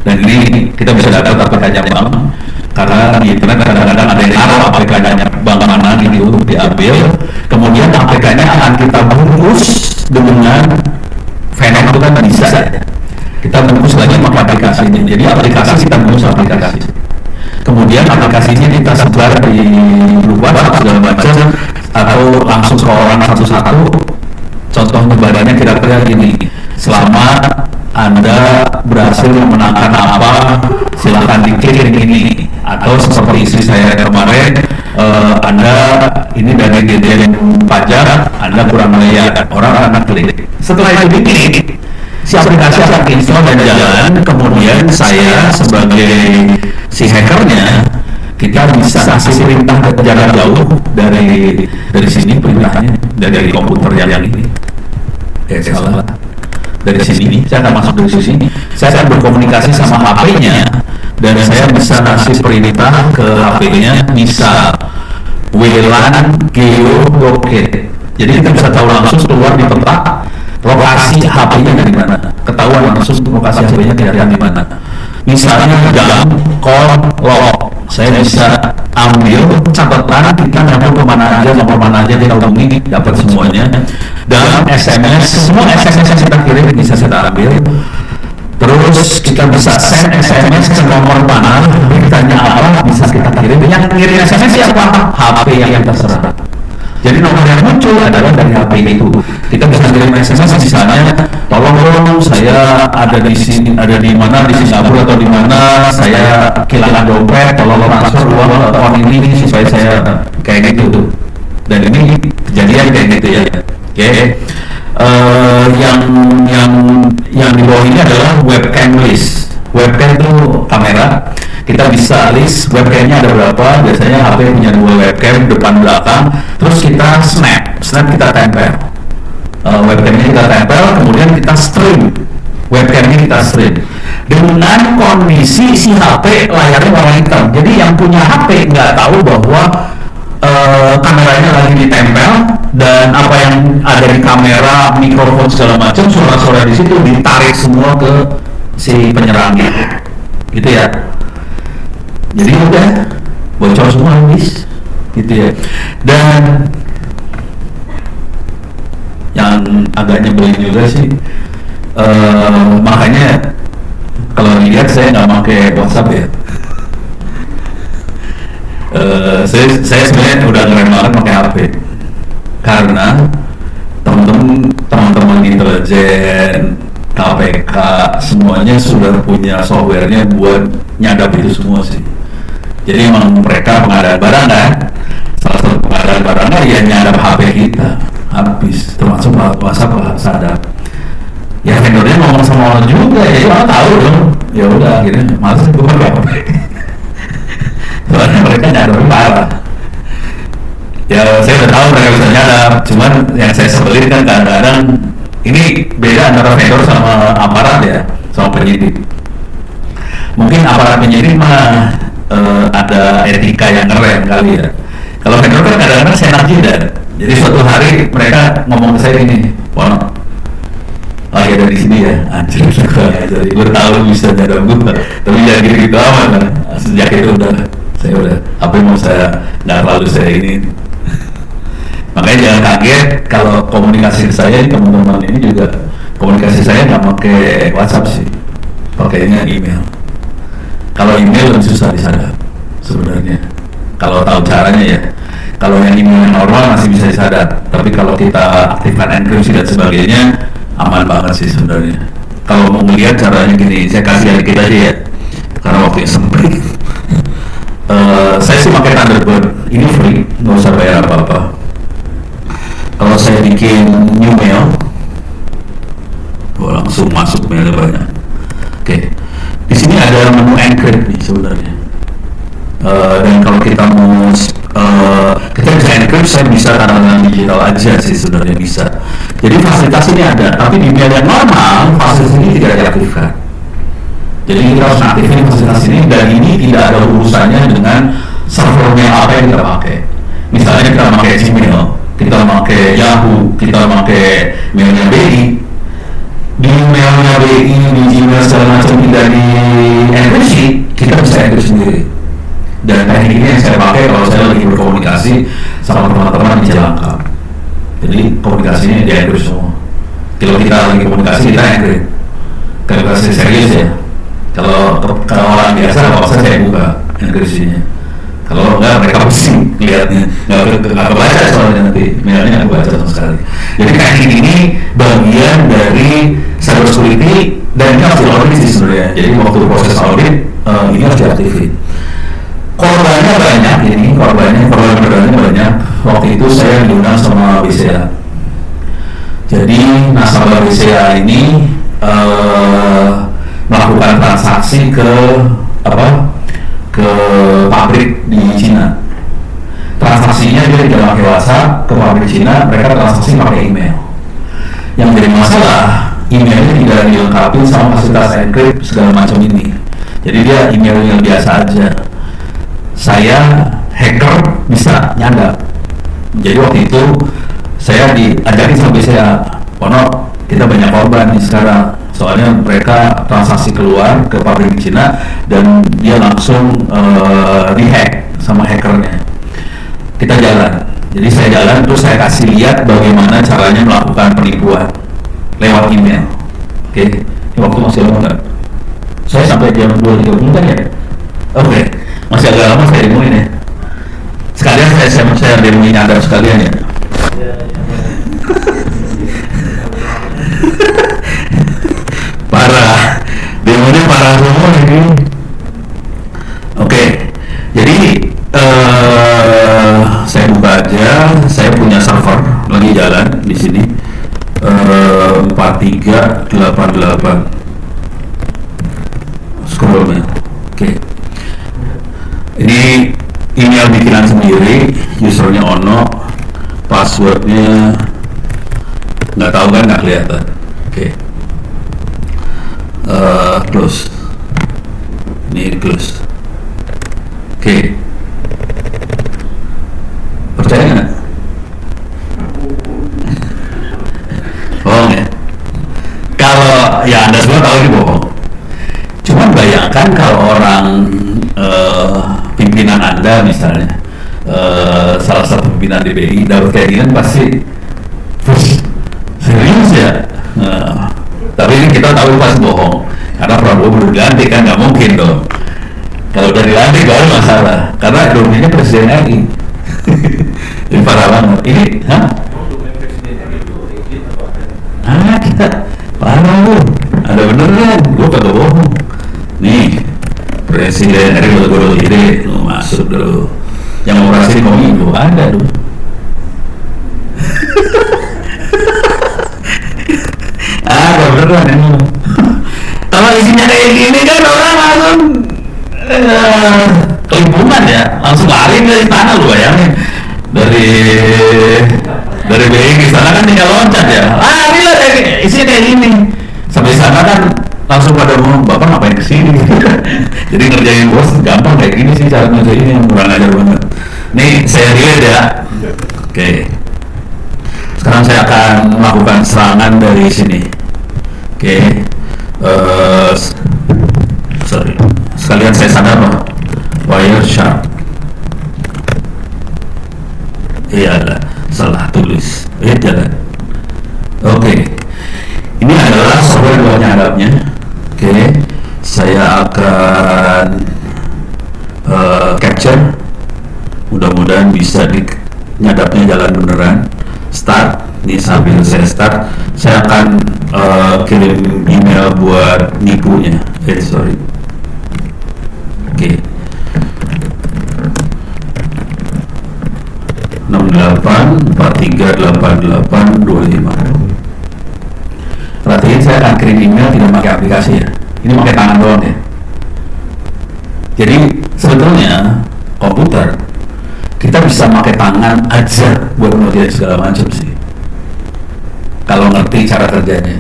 dan ini kita bisa dapat APK-nya bank karena di internet kadang-kadang ada yang naruh APK-nya bank mana gitu, diambil, kemudian APK-nya akan kita bungkus dengan Venom itu kan bisa ya. Kita bungkus lagi pakai aplikasi ini, jadi aplikasi kita bungkus aplikasi, kemudian aplikasinya kita sebar di luar segala macam, atau langsung ke orang satu-satu. Contoh penyebarannya kira-kira gini, selamat Anda berhasil memenangkan apa, silahkan dikirim ini. Atau seperti istri saya kemarin, Anda ini dari dirjen pajak, Anda kurang melihat, orang akan klik. Setelah itu diklik, si aplikasi akan install dan jalan. Kemudian saya sebagai si hackernya, kita bisa kasih perintah ke jarak jauh dari sini, perintahnya dari komputer yang ini. Salah. Dari sini, saya akan masuk dari sini. Saya akan berkomunikasi sama HP-nya dan saya bisa kasih perintah ke HP-nya, misal WLAN geolocate. Jadi kita bisa tahu langsung keluar di peta lokasi HP-nya dari mana. Ketahuan langsung lokasi HP-nya kelihatan di mana. Misalnya jam call log, saya bisa ambil catatan kita nyambung kemana aja, nomor mana aja kita hubungi, dapat semuanya. Dan SMS, semua SMS yang kita kirim bisa kita ambil. Terus kita bisa send SMS ke nomor mana, beritanya apa bisa kita kirim. Yang kirim SMS siapa? HP yang kita serah. Jadi nomor yang muncul adalah dari HP itu. Kita bisa kirim SMS misalnya, tolong dong saya ada di sini, ada di mana, di Singapura atau di mana, saya kehilangan dompet, tolong transfer uang ke akun ini supaya saya kayak gitu. Dan ini kejadian kayak gitu ya. Oke. Yang di bawah ini adalah webcam list. Webcam itu kamera. Kita bisa list webcamnya ada berapa. Biasanya HP punya 2 webcam, depan belakang. Terus kita snap kita tempel. Webcamnya kita tempel, kemudian kita stream. Webcamnya kita stream dengan kondisi si HP layarnya warna hitam. Jadi yang punya HP nggak tahu bahwa kameranya lagi ditempel, dan apa yang ada di kamera, mikrofon segala macam, suara-suara di situ ditarik semua ke si penyerangnya, gitu ya. Jadi udah bocor semua habis, gitu ya. Dan yang agak nyebelin juga sih, makanya kalau dilihat saya nggak pakai WhatsApp ya. Saya sebenarnya udah keren banget pakai HP karena teman-teman intelijen, KPK semuanya sudah punya softwarenya buat nyadap itu semua sih. Jadi emang mereka pengadaan barang kan, salah satu pengadaan barangnya ya nyadap HP kita habis, termasuk WhatsApp sadap. Ya vendornya ngomong sama orang juga ya, orang tahu dong. Ya udah akhirnya malas gue pakai HP. Soalnya mereka nyadap parah. Ya saya udah tahu mereka bisa nyadap, cuman yang saya sebelin kan kadang-kadang ini beda antara vendor sama aparat ya, sama penyidik. Mungkin aparat penyidik mah ada etika yang keren kali ya. Kalau vendor kan kadang-kadang senang jidat. Jadi suatu hari mereka ngomong ke saya ini, wah, oh ya dari sini ya, anjir jadi gue tahu bisa nyadap gue, tapi jangan gitu-gitu amat lah. Sejak itu udah, saya udah, apa yang mau saya nggak terlalu saya ini. Makanya jangan kaget kalau komunikasi saya, teman-teman ini juga komunikasi saya nggak pakai WhatsApp sih, pakainya email. Kalau email lebih susah disadap sebenarnya, kalau tahu caranya ya. Kalau yang email normal masih bisa disadap, tapi kalau kita aktifkan enkripsi dan sebagainya aman banget sih sebenarnya. Kalau mau melihat caranya gini, saya kasih sedikit aja ya, karena waktunya sempit. Saya sih pakai Thunderbird, ini free, nggak usah bayar apa-apa. Kalau saya bikin new mail, langsung masuk mailnya banyak. Oke, di sini ada menu encrypt. sebenarnya. Dan kalau kita mau kita bisa encrypt, saya bisa tanda tangan digital aja sih sebenarnya bisa. Jadi fasilitas ini ada, tapi di email yang normal fasilitas ini tidak diaktifkan. Jadi kita harus aktifin fasilitas ini, dan ini tidak ada urusannya dengan servernya apa yang kita pakai. Misalnya kita pakai Gmail, kita pakai Yahoo, kita pakai mailnya BI, di mailnya BI, di Gmail segala macam tidak di enkripsi, kita bisa enkripsi sendiri. Dan teknik ini yang saya pakai kalau saya lagi berkomunikasi sama teman-teman di Jalanka. Jadi komunikasinya di enkripsi semua. Kalau kita lagi komunikasi kita enkripsi. Kalau komunikasi serius ya. Kalau orang biasa kalau saya buka enkripsinya. Kalau enggak mereka pusing lihatnya, nggak kebaca soalnya nanti mailnya nggak kebaca sama sekali. Jadi teknik ini bagian dari cyber security, dan ini harus diaudit sih sebenarnya. Jadi waktu proses audit ini harus diaktifin. Korbannya banyak, korbannya banyak. Waktu itu saya diundang sama BCA. Jadi nasabah BCA ini melakukan transaksi ke pabrik di Cina. Transaksinya dia tidak pakai WhatsApp ke pabrik Cina, mereka transaksi pakai email. Yang jadi masalah, emailnya tidak dilengkapi sama fasilitas encrypt segala macam ini. Jadi dia email yang biasa aja. Saya hacker bisa nyadap. Jadi waktu itu saya diajarin sama BCA, Pono, kita banyak korban nih sekarang. Soalnya mereka transaksi keluar ke pabrik di Cina dan dia langsung dihack sama hackernya. Kita jalan. Jadi saya jalan terus saya kasih lihat bagaimana caranya melakukan penipuan lewat email. Oke, ini waktu masih lama nggak? Saya sampai jam 2.30 kan ya? Oke. Masih agak lama saya demoin ya. Sekalian saya demoin Anda sekalian ya. Parah, demonya parah semua ini. Oke, jadi saya buka aja. Saya punya server lagi jalan di sini. 4388 scrollnya. Oke. Ini email bikinan sendiri, usernya Ono, passwordnya nggak tahu kan, nggak kelihatan. Oke. Close. Ini close. Oke. Percaya nggak? Bohong ya? Kalau ya Anda semua tahu ini bohong. Cuman bayangkan kalau orang pimpinan Anda misalnya, salah satu pimpinan DBI dapat kayak gini pasti serius ya. Tapi ini kita tahu pasti bohong karena Prabowo belum dilantik kan, nggak mungkin dong. Kalau udah dilantik baru masalah, karena dominnya presiden lagi. Ini parah banget ini. Kita parah lu, ada beneran, gue kagak bohong. Nih presiden RI Joko Widodo, lu masuk dulu. Yang operasi Kominfo ada dulu. Ada beneran ini. Kalau isinya kayak gini kan orang langsung kelimpungan ya, langsung lari dari istana. Lu bayangin dari BI ke sana kan tinggal loncat ya. Lari lah isinya kayak gini. Sampai sana kan langsung pada ngomong, Bapak ngapain kesini? Jadi ngerjain bos gampang kayak gini sih cara ngerjainnya, yang kurang ajar banget. Nih saya relate ya. Oke. Sekarang saya akan melakukan serangan dari sini. Oke. Sorry. Sekalian saya sadar loh. Wireshark. Iya lah, salah tulis. Jalan. Oke. Ini adalah software buat nyadapnya. Oke. Saya akan capture. Mudah-mudahan bisa nyadapnya jalan beneran. Start. Ini sambil saya start, saya akan kirim email buat nipunya. Sorry. Oke. 68438825. Perhatiin saya akan kirim email tidak pakai aplikasi ya. Ini pakai tangan doang ya. Jadi sebetulnya komputer kita bisa pakai tangan aja buat ngerjain segala macam sih, kalau ngerti cara kerjanya.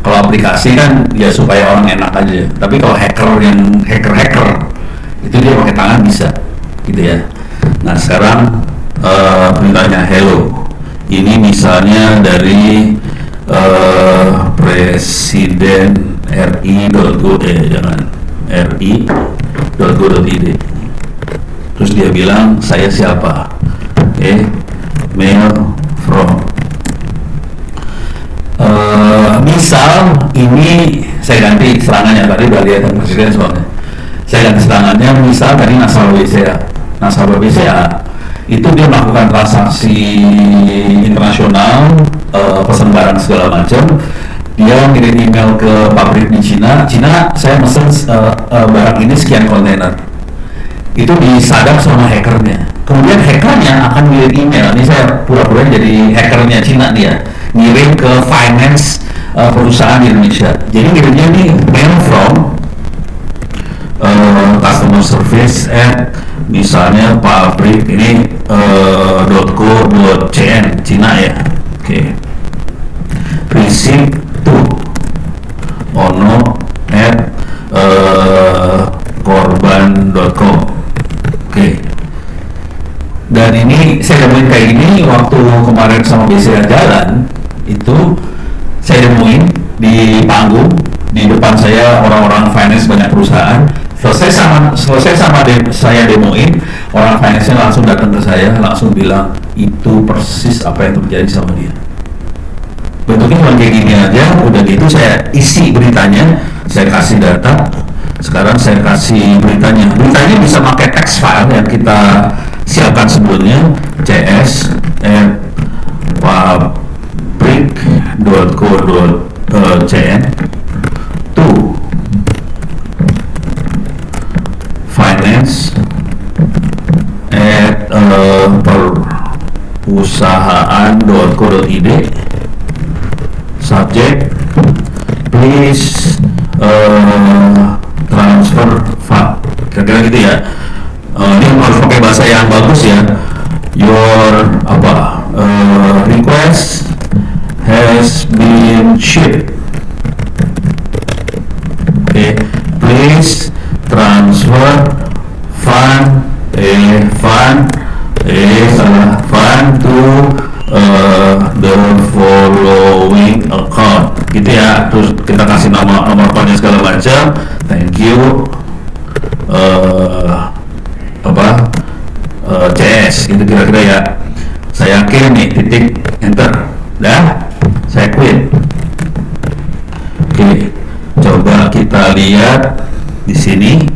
Kalau aplikasi kan ya supaya orang enak aja, tapi kalau hacker yang hacker itu dia pakai tangan bisa gitu ya. Nah sekarang beritanya hello, ini misalnya dari presiden jangan ri.go.id. Terus dia bilang saya siapa, mail from. Misal ini saya ganti serangannya, tadi udah lihat presiden soalnya. Saya ganti serangannya, misal tadi nasabah BCA itu dia melakukan transaksi internasional, pesan barang segala macam. Dia ngirim email ke pabrik di Cina, saya mesen barang ini sekian kontainer. Itu disadap sama hackernya. Kemudian hackernya akan ngirim email. Ini saya pura-pura jadi hackernya Cina dia. Ngirim ke finance perusahaan di Indonesia. Jadi ngirimnya nih mail from customer service at misalnya pabrik ini .co.cn Cina ya. Oke. Receipt to ono at korban.com. Oke. Dan ini saya demoin kayak gini waktu kemarin sama BCA jalan, itu saya demoin di panggung, di depan saya orang-orang finance banyak perusahaan. Selesai sama saya demoin, orang finance-nya langsung datang ke saya, langsung bilang itu persis apa yang terjadi sama dia. Bentuknya cuma kayak gini aja, udah gitu saya isi beritanya, saya kasih data. Sekarang saya kasih beritanya bisa pakai text file yang kita siapkan sebelumnya, cs pabrik.co.cn to finance at perusahaan.co.id, subject please transfer fund, kira-kira gitu ya. Ini harus pakai bahasa yang bagus ya. Your request has been shipped. Okay, please transfer fund to the following account, gitu ya. Terus kita kasih nomor akunnya segala macam. Thank you. CS gitu kira-kira ya. Saya kirim nih, titik enter, dah saya quit. Oke, coba kita lihat di sini.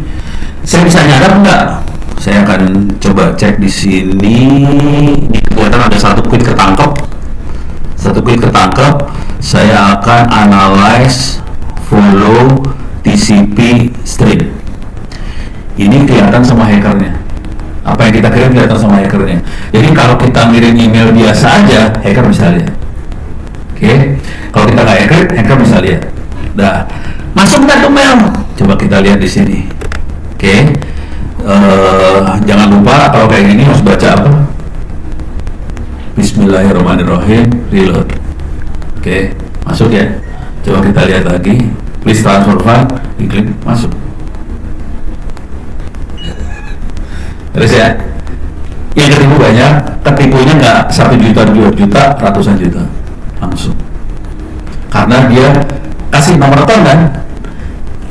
Saya bisa nyadap nggak? Saya akan coba cek di sini. Ini kelihatan ada satu quit ketangkep. Saya akan analyze follow TCP stream. Ini kelihatan sama hackernya. Apa yang kita kirim kelihatan sama hackernya. Jadi kalau kita ngirim email biasa aja, hacker bisa lihat. Oke. Kalau kita nggak hacker bisa lihat. Dah. Masuk nggak tuh mail? Coba kita lihat di sini. Oke. Jangan lupa kalau kayak gini harus baca apa? Bismillahirrahmanirrahim. Reload. Oke. Masuk ya. Coba kita lihat lagi. Please transfer file. Diklik masuk. Terus ya, yang ketipu banyak, ketipunya nggak 1 juta, 2 juta, ratusan juta langsung, karena dia kasih nomor telepon kan,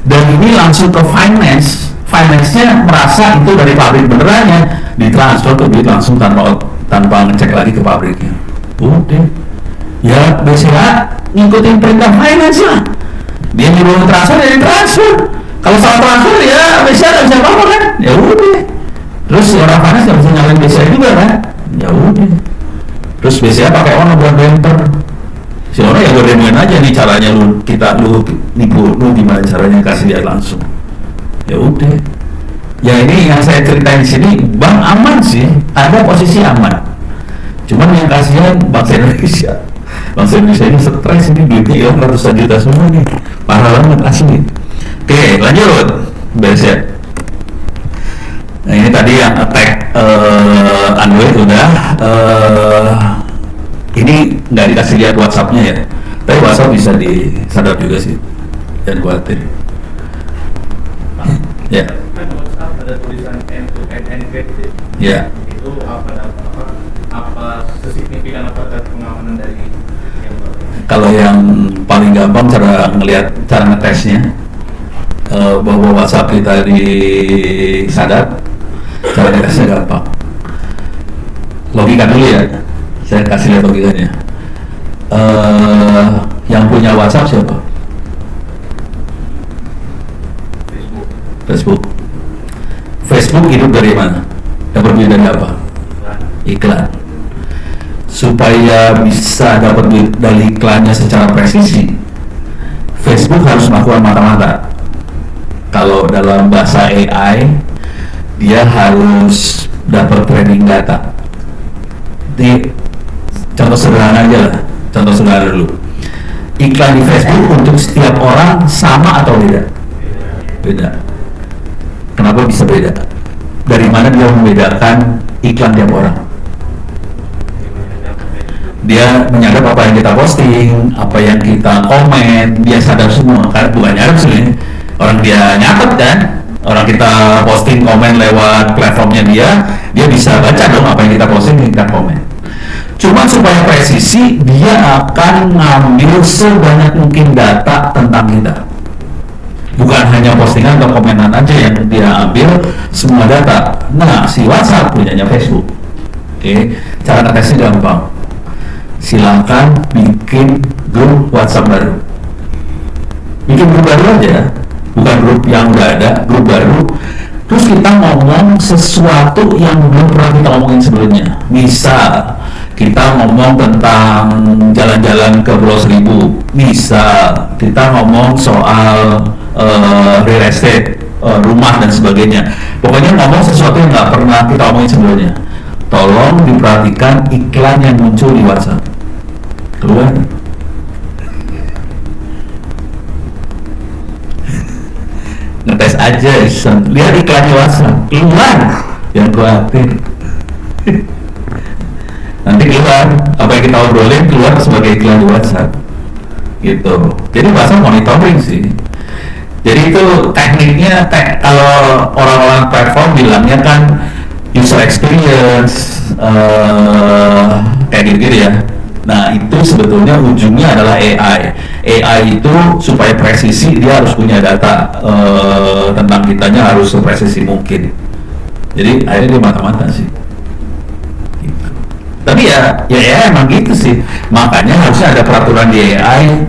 dan ini langsung ke finance-nya merasa itu dari pabrik benerannya, ditransfer ke duit langsung tanpa ngecek lagi ke pabriknya. Udah, ya BCA ngikutin perintah finance lah, dia nyuruh transfer jadi transfer. Kalau salah transfer ya BCA nggak bisa apa-apa kan, ya udah. Terus si orang panas nggak bisa nyalain BCA juga kan? Ya udah. Terus BCA pakai ono buat bumper. Si orang ya gue demoin aja nih caranya, lu nipu lu gimana caranya, kasih lihat langsung. Ya udah. Ya ini yang saya ceritain di sini, bank aman sih, ada posisi aman. Cuman yang kasihan bangsa Indonesia. Bangsa Indonesia ini stres, ini duitnya hilang ratusan juta semua nih. Parah banget asli. Oke, lanjut. Beres ya. tadi yang attack Android udah. Ini nggak dikasih lihat WhatsApp-nya ya, tapi WhatsApp bisa disadap juga sih, jangan khawatir. Ya. Kan WhatsApp ada tulisan end-to-end encrypted. Ya. Itu apa sesignifikan apa pengamanan dari yang baru? Kalau yang paling gampang cara ngetesnya, bahwa WhatsApp kita disadap, cara ngetesnya gampang. Logika dulu ya, saya kasih lihat logikanya. Yang punya WhatsApp siapa? Facebook. Facebook hidup dari mana? Dapat duit dari apa? Iklan. Supaya bisa dapat duit dari iklannya secara presisi, Facebook harus melakukan mata-mata. Kalau dalam bahasa AI, dia harus dapat training data. Di contoh sederhana aja lah, contoh sederhana dulu. Iklan di Facebook untuk setiap orang sama atau beda? Beda. Kenapa bisa beda? Dari mana dia membedakan iklan tiap orang? Dia menyadap apa yang kita posting, apa yang kita komen, dia sadar semua. Karena bukan nyadap sih, orang dia nyatet kan. Orang kita posting komen lewat platformnya dia bisa baca dong apa yang kita posting, kita komen. Cuma supaya presisi, dia akan ngambil sebanyak mungkin data tentang kita. Bukan hanya postingan atau komenan aja yang dia ambil, semua data. Nah, si WhatsApp punyanya Facebook. Oke, cara ngetesnya gampang. Silakan bikin grup WhatsApp baru. Bikin grup baru aja, bukan grup yang udah ada, grup baru. Terus kita ngomong sesuatu yang belum pernah kita ngomongin sebelumnya. Misal kita ngomong tentang jalan-jalan ke Pulau Seribu. Misal kita ngomong soal real estate, rumah dan sebagainya. Pokoknya ngomong sesuatu yang nggak pernah kita omongin sebelumnya. Tolong diperhatikan iklan yang muncul di WhatsApp. Keluar. Ngetes aja, lihat iklan di WhatsApp. Keluar. Jangan khawatir. Nanti keluar apa yang kita obrolin keluar sebagai iklan di WhatsApp. Gitu. Jadi WhatsApp monitoring sih. Jadi itu tekniknya, kalau orang-orang platform bilangnya kan user experience, kayak gitu ya. Nah itu sebetulnya ujungnya adalah AI. AI itu supaya presisi dia harus punya data tentang kitanya, harus sepresisi mungkin. Jadi akhirnya dia mata-mata sih. Gitu. Tapi ya emang gitu sih. Makanya harusnya ada peraturan di AI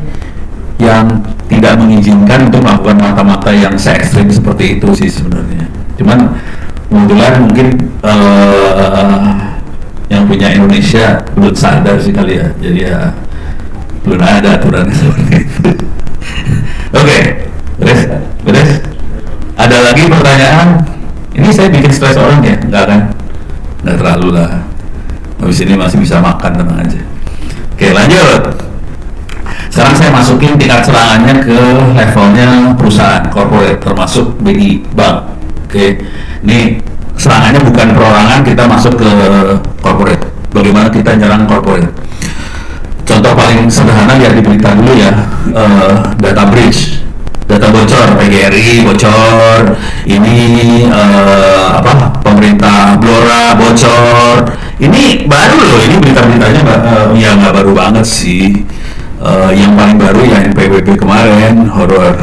yang tidak mengizinkan untuk melakukan mata-mata yang se-ekstrim seperti itu sih sebenarnya. Cuman kebetulan mungkin yang punya Indonesia belum sadar sih kali ya, jadi ya belum ada aturan seperti itu. Oke, beres. Ada lagi pertanyaan? Ini saya bikin stres orang ya? Enggak kan? Enggak terlalu lah. Habis ini masih bisa makan, tenang aja. Oke, lanjut. Sekarang saya masukin tingkat serangannya ke levelnya perusahaan, corporate, termasuk BI, bank. Oke, ini serangannya bukan perorangan, kita masuk ke corporate. Bagaimana kita nyerang corporate? Contoh paling sederhana lihat di berita dulu ya, data breach, data bocor, PGRI bocor, ini pemerintah Blora bocor. Ini baru loh, ini berita-beritanya ya nggak baru banget sih. Yang paling baru ya NPWP kemarin, horor.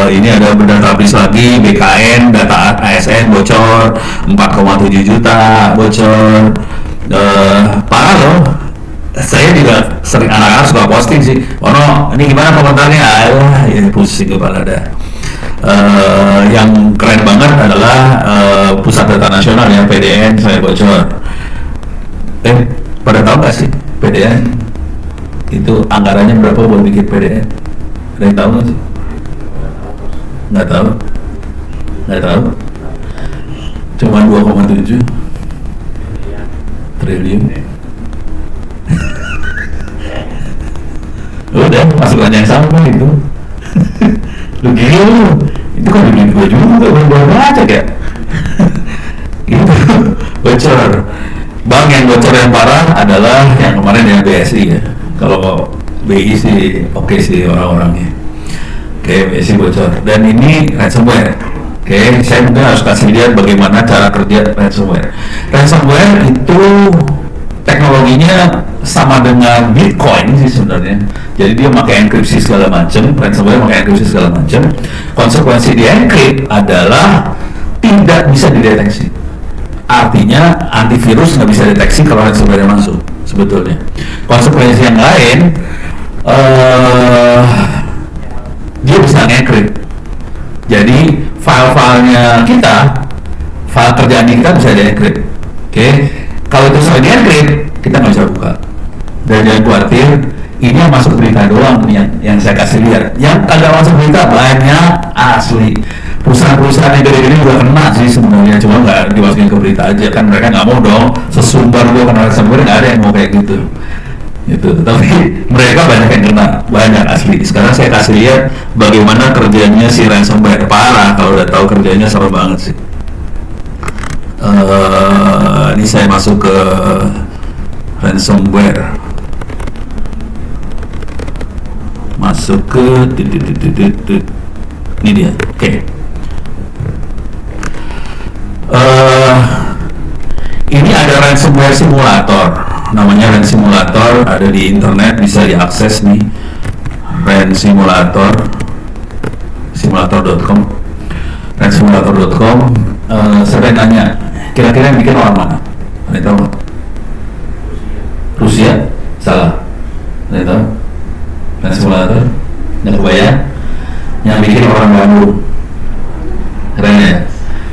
Ini ada data habis lagi, BKN, data ASN bocor, 4,7 juta bocor. Parah loh. Saya juga sering, anak-anak suka posting sih, ini gimana komentarnya? Ya pusing kepala dah. Yang keren banget adalah Pusat Data Nasional ya, PDN, saya bocor. Pada tahu nggak sih PDN? Itu anggarannya berapa buat bikin PDN? Ada yang tahu nggak sih? Nggak tahu. Cuma 2,7 triliun. Udah masukan yang sama itu. Lu gila lu. Itu kan duit gue juga, gue baca ya. bocor. Bank yang bocor yang parah adalah yang kemarin yang BSI ya. Kalau BI sih oke sih orang-orangnya. Oke, BSI bocor. Dan ini ransomware. Oke, saya mungkin harus kasih lihat bagaimana cara kerja ransomware. Ransomware itu teknologinya sama dengan Bitcoin sih sebenarnya. Jadi dia pakai enkripsi segala macam, ransomware pakai enkripsi segala macam. Konsekuensi di encrypt adalah tidak bisa dideteksi. Artinya antivirus nggak bisa deteksi kalau ransomware masuk sebetulnya. Konsekuensi yang lain, dia bisa encrypt. Jadi file-filenya kita, file kerjaan kita bisa di-encrypt. Oke, kalau itu sudah di-encrypt, kita nggak bisa buka. Dan jangan khawatir, ini yang masuk berita doang nih yang saya kasih lihat. Yang kagak masuk berita banyak asli. Perusahaan-perusahaan yang gede-gede juga kena sih sebenarnya, cuma nggak dimasukin ke berita aja kan, mereka nggak mau dong sesumbar gua kena ransomware, nggak ada yang mau kayak gitu. Tapi mereka banyak yang kena, banyak asli. Sekarang saya kasih lihat bagaimana kerjanya si ransomware. Parah, kalau udah tahu kerjanya seru banget sih. Ini saya masuk ke ransomware, masuk ke ini dia. Oke. Ini ada ransomware simulator, namanya Ren Simulator, ada di internet, bisa diakses nih. Ren Simulator, simulator.com, rensimulator.com. Saya nanya, kira-kira yang bikin orang mana? Ada tahu? Rusia? Salah. Ada tahu? Ren Simulator? Nggak kebayang? Yang bikin orang Bandung. Keren ya?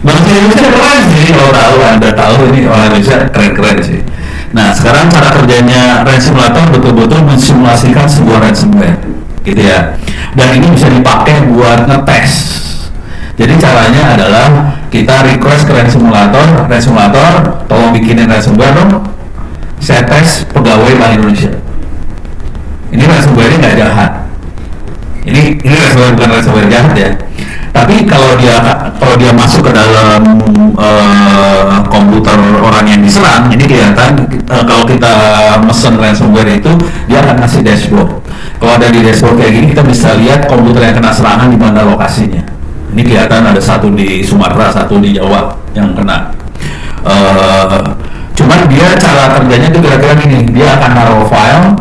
Bangsa Indonesia keren sih, kalau tahu, Anda tahu ini orang Indonesia keren-keren sih. Nah, sekarang cara kerjanya Ren Simulator betul-betul mensimulasikan sebuah ransomware, gitu ya. Dan ini bisa dipakai buat ngetes. Jadi caranya adalah kita request ke Ren Simulator, tolong bikinin ransomware dong. Saya tes pegawai Bank Indonesia. Ini ransomware-nya nggak jahat. Ini ransomware bukan ransomware jahat ya. Tapi kalau dia masuk ke dalam komputer orang yang diserang, ini kelihatan kalau kita mesen ransomware itu dia akan kasih dashboard. Kalau ada di dashboard kayak gini, kita bisa lihat komputer yang kena serangan di mana lokasinya. Ini kelihatan ada satu di Sumatera, satu di Jawa yang kena. Cuman dia cara kerjanya itu kira-kira gini, dia akan naruh file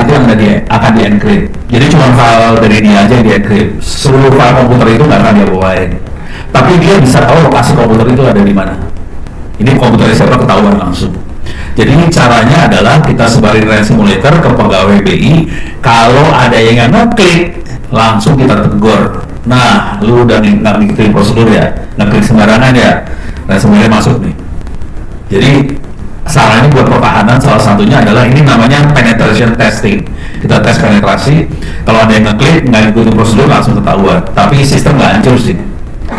itu yang akan di-encrypt. Jadi cuma file dari dia aja yang di-encrypt. Seluruh file komputer itu nggak akan dia bawain. Tapi dia bisa tahu lokasi komputer itu ada di mana. Ini komputer siapa ketahuan langsung. Jadi caranya adalah kita sebarin Ren Simulator ke pegawai BI. Kalau ada yang ngeklik, langsung kita tegur. Nah, lu udah nggak ngikutin prosedur ya, ngeklik sembarangan ya. Ren Simulator masuk nih. Jadi sarannya buat pertahanan salah satunya adalah ini namanya penetration testing. Kita tes penetrasi, kalau ada yang ngeklik nggak ikutin prosedur langsung ketahuan. Tapi sistem nggak hancur sih.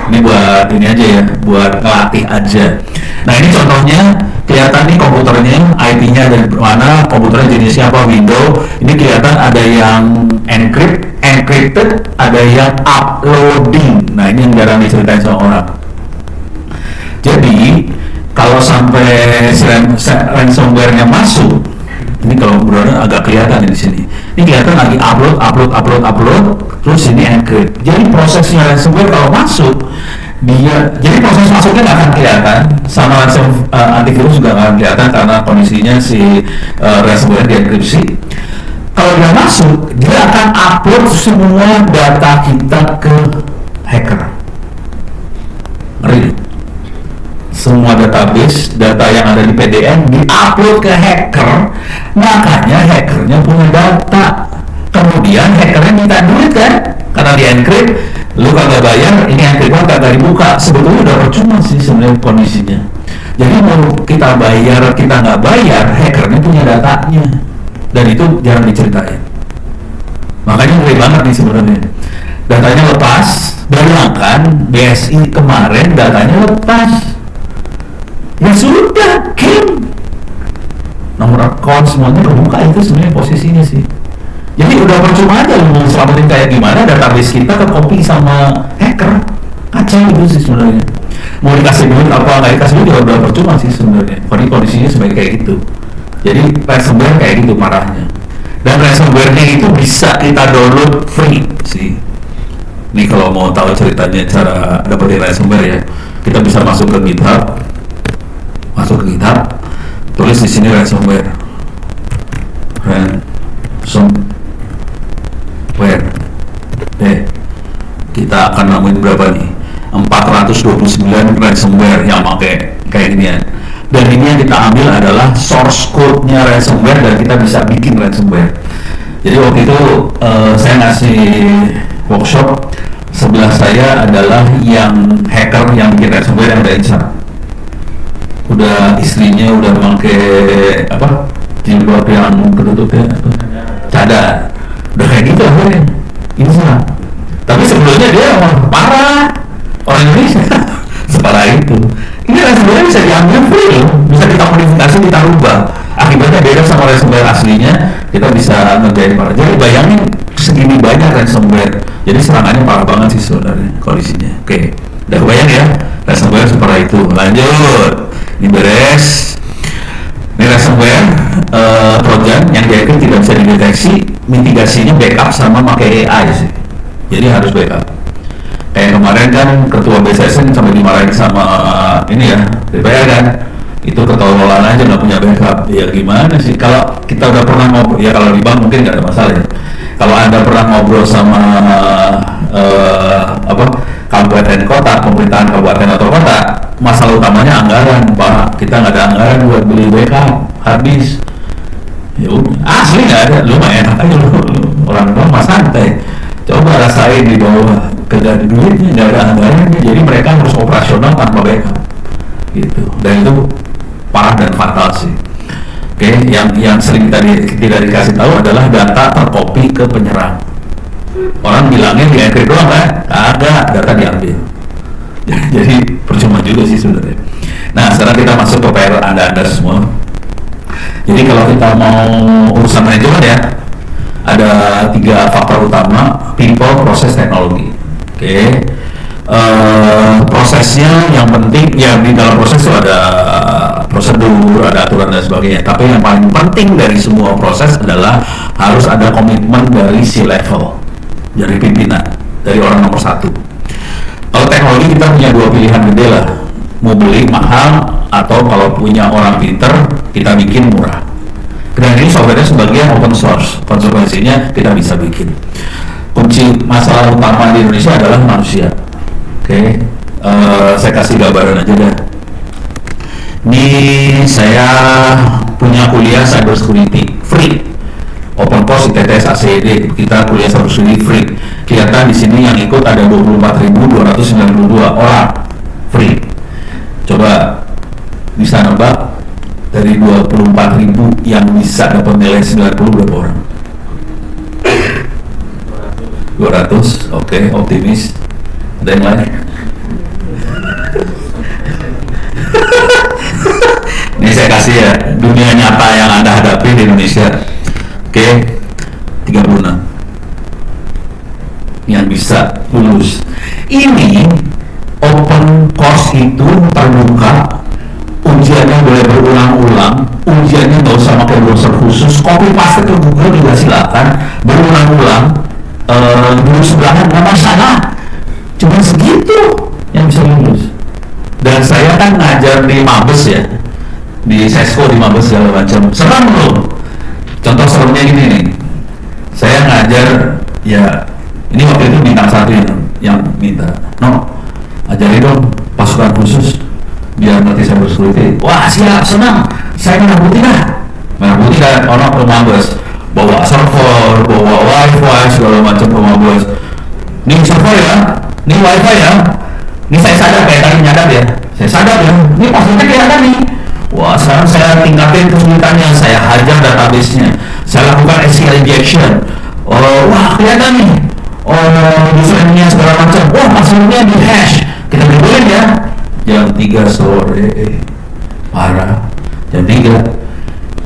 Ini buat ini aja ya, buat ngelatih aja. Nah ini contohnya, kelihatan nih komputernya, IP-nya ada di mana, komputernya jenisnya apa, Windows. Ini kelihatan ada yang encrypted, ada yang uploading. Nah ini yang jarang diceritain sama orang. Jadi kalau sampai ransomware-nya masuk, ini kalau benar agak kelihatan di sini. Ini kelihatan lagi upload, terus ini encrypt. Jadi prosesnya ransomware kalau masuk, jadi proses masuknya nggak akan kelihatan, sama antivirus juga nggak akan kelihatan karena kondisinya si ransomware dienkripsi. Kalau dia masuk, dia akan upload semua data kita ke hacker. Ngeri. Semua database, data yang ada di PDN di-upload ke hacker, makanya hackernya punya data. Kemudian hackernya minta duit kan, karena di-encrypt, lu kagak bayar, ini encrypt kagak dibuka. Sebetulnya udah percuma sih sebenarnya kondisinya. Jadi mau kita bayar, kita nggak bayar, hackernya punya datanya. Dan itu jarang diceritain. Makanya ngeri banget nih sebenarnya. Datanya lepas, bayangkan BSI kemarin datanya lepas. Ya sudah, nomor akun semuanya terbuka, itu sebenarnya posisinya sih. Jadi udah percuma aja lu mau selamatin kayak gimana, database kita ke copy sama hacker. Kacau itu sih sebenarnya. mau dikasih duit apa nggak dikasih duit juga udah percuma sih sebenarnya. Kondisinya sebagai kayak gitu. Jadi ransomware kayak gitu marahnya. Dan ransomware-nya itu bisa kita download free sih. Ini kalau mau tahu ceritanya cara dapetin ransomware ya, kita bisa masuk ke GitHub, tulis di sini ransomware, kita akan nemuin berapa nih? 429 ransomware yang pakai kayak ginian. Dan ini yang kita ambil adalah source code-nya ransomware dan kita bisa bikin ransomware. Jadi waktu itu saya ngasih workshop, sebelah saya adalah yang hacker yang bikin ransomware yang udah instan. Udah istrinya udah pakai apa? Jilbab yang ketutupnya cadar. Udah kayak gitu akhirnya. Instan. Tapi sebelumnya dia parah orang Indonesia separah itu. Ini ransomware bisa diambil free loh, bisa kita modifikasi, kita rubah. Akibatnya beda sama ransomware aslinya, kita bisa ngerjain parah. Jadi bayangin segini banyak ransomware. Jadi serangannya parah banget sih sebenarnya kondisinya. Oke, udah kebayang ya ransomware separah itu. Lanjut, ini beres. Ini ransomware trojan yang diakhir tidak bisa dideteksi, mitigasinya backup sama pakai AI sih. Jadi harus backup. Kayak kemarin kan ketua BSSN sampai dimarahin sama ini ya DPR kan, itu ketua aja nggak punya backup. Ya gimana sih, kalau kita udah pernah ngobrol ya, kalau di bank mungkin nggak ada masalah ya. Kalau Anda pernah ngobrol sama kabupaten kota, pemerintahan kabupaten atau kota, masalah utamanya anggaran. Pak, kita nggak ada anggaran buat beli backup, habis. Ya asli nggak ada, lu mah enak aja lu orang tua mah santai. Coba rasain di bawah, gak ada duitnya, gak ada anggarannya, jadi mereka harus operasional tanpa backup gitu. Dan itu parah dan fatal sih. Oke, yang sering tidak dikasih tahu adalah data tercopy ke penyerang. Orang bilangnya di encrypt doang kan, ada data diambil. Jadi percuma juga sih sebenarnya. Nah, sekarang kita masuk ke PR anda semua. Jadi kalau kita mau urusan manajemen ya, ada 3 faktor utama: people, proses, teknologi. Oke. Prosesnya yang penting ya, di dalam proses itu ada prosedur, ada aturan dan sebagainya. Tapi yang paling penting dari semua proses adalah harus ada komitmen dari si level, dari pimpinan, dari orang nomor 1. Kalau teknologi kita punya 2 pilihan gede lah, mau beli mahal atau kalau punya orang pinter kita bikin murah. Dan ini software sebagian open source, konsekuensinya kita bisa bikin. Kunci masalah utama di Indonesia adalah manusia. Oke, saya kasih gambaran aja deh. Ini saya punya kuliah cyber security free, open course ITTS ACD. Kita kuliah cyber security free. Kelihatan di sini yang ikut ada 24.292 orang free. Coba bisa nebak dari 24.000 yang bisa dapat nilai 90 berapa orang? 200, oke, optimis. Ada yang lain? Ini saya kasih ya, dunia nyata yang Anda hadapi di Indonesia. Oke, 36 yang bisa lulus. Ini open course itu terbuka, ujiannya boleh berulang-ulang, ujiannya nggak usah pakai browser khusus, copy paste ke Google juga silakan, berulang-ulang, dulu sebelahan nggak masalah, cuma segitu yang bisa lulus. Dan saya kan ngajar di Mabes ya, di Sesko di Mabes segala macam, serem loh. Contoh seremnya gini nih, saya ngajar ya, ini waktu itu bintang 1 yang minta, no, ajarin dong pasukan khusus biar ngerti cyber security. Wah siap, senang, saya merah putih kan orang ke Mabes, bawa server, bawa wifi segala macam ke Mabes. Ini server ya, ini wifi ya, ini saya sadar kayak tadi nyadar ya, saya sadar ya, ini passwordnya kelihatan nih. Wah sekarang saya tingkatin kesulitannya, saya hajar database-nya, saya lakukan SQL injection. Wah kelihatan nih, define-nya segala macam. Wah passwordnya di hash, kita berbulan ya. Jam 3 sore, parah. Jam 3,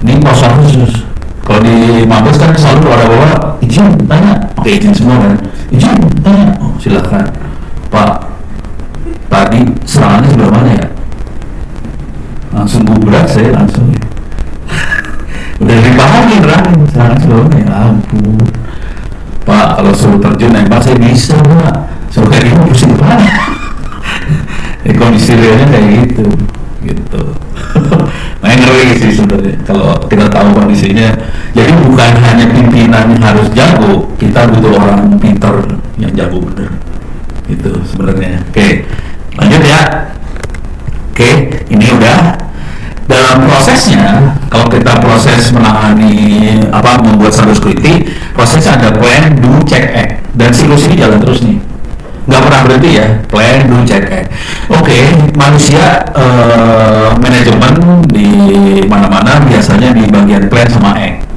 ini password khusus. Kalau di Mabes kan selalu ada bawa izin, tanya, pakai izin semua kan. Izin, tanya, silakan. Pak, tadi 10 serangannya sebelah mana ya, langsung gubrak saya langsung ya. Udah dipahami berani serangan sebelah mana ya, ampun Pak, kalau suruh terjun nembak saya bisa Pak, suruh kayak gitu pusing banget. Kondisi realnya kayak gitu. Nah, ngeri sih sebenarnya kalau kita tahu kondisinya. Jadi bukan hanya pimpinan yang harus jago, kita butuh orang pintar yang jago bener. Itu sebenarnya. Oke, lanjut ya. Oke, ini udah. Dalam prosesnya, kalau kita proses menangani membuat cybersecurity, prosesnya ada plan, do, check, act, dan siklus ini jalan terus nih. Nggak pernah berhenti ya, plan, do, check, act. Oke, manusia manajemen di mana-mana biasanya di bagian plan sama act.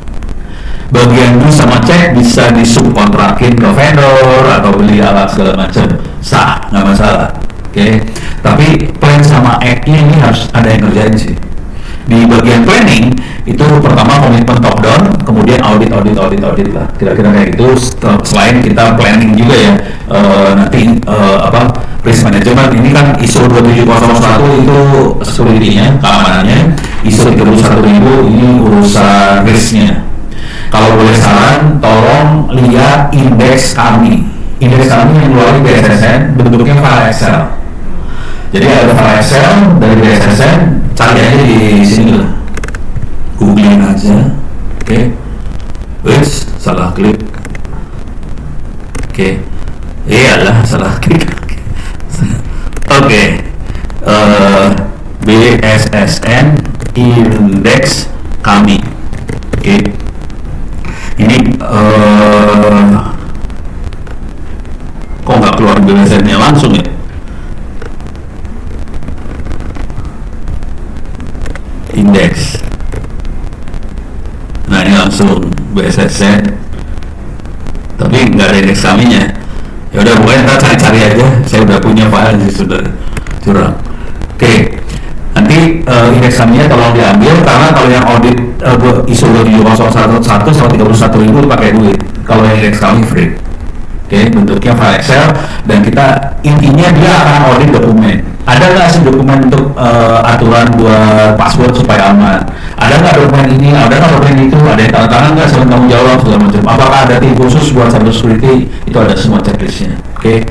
Bagian do sama check bisa disubkontrakin ke vendor atau beli alat segala macam, sah, nggak masalah. Oke, tapi plan sama act-nya ini harus ada yang kerjain sih. Di bagian planning itu pertama komitmen top down, kemudian audit lah, kira-kira kayak gitu. Selain kita planning juga ya, nanti risk management ini kan ISO 27001 itu security-nya, keamanannya. ISO 31000 ini urusan risknya. Kalau boleh saran, tolong lihat indeks kami. Indeks kami yang keluarin BSSN bentuknya file Excel. Jadi ada file Excel dari BSSN, cari aja di sini lah, googling aja. Oke. Wes, salah klik. Oke. Iyalah, salah klik. Oke. BSSN indeks kami. Oke. Ini kok nggak keluar BSSN-nya langsung ya? Indeks. Nah, ini langsung BSSN, tapi nggak ada indeks kaminya. Ya udah, pokoknya kita cari-cari aja. Saya udah punya file sih, sudah curang. Oke, nanti indeks kaminya tolong diambil, karena kalau yang audit ISO 27001 sama 31000 pakai duit. Kalau yang indeks kami free. Oke, bentuknya file Excel, dan kita intinya dia akan audit dokumen. Ada nggak sih dokumen untuk aturan buat password supaya aman? Ada nggak dokumen ini? Ada nggak dokumen itu? Ada yang tanda tangan nggak? Siapa tanggung jawab segala macam? Apakah ada tim khusus buat cybersecurity? Itu ada semua checklistnya. Oke.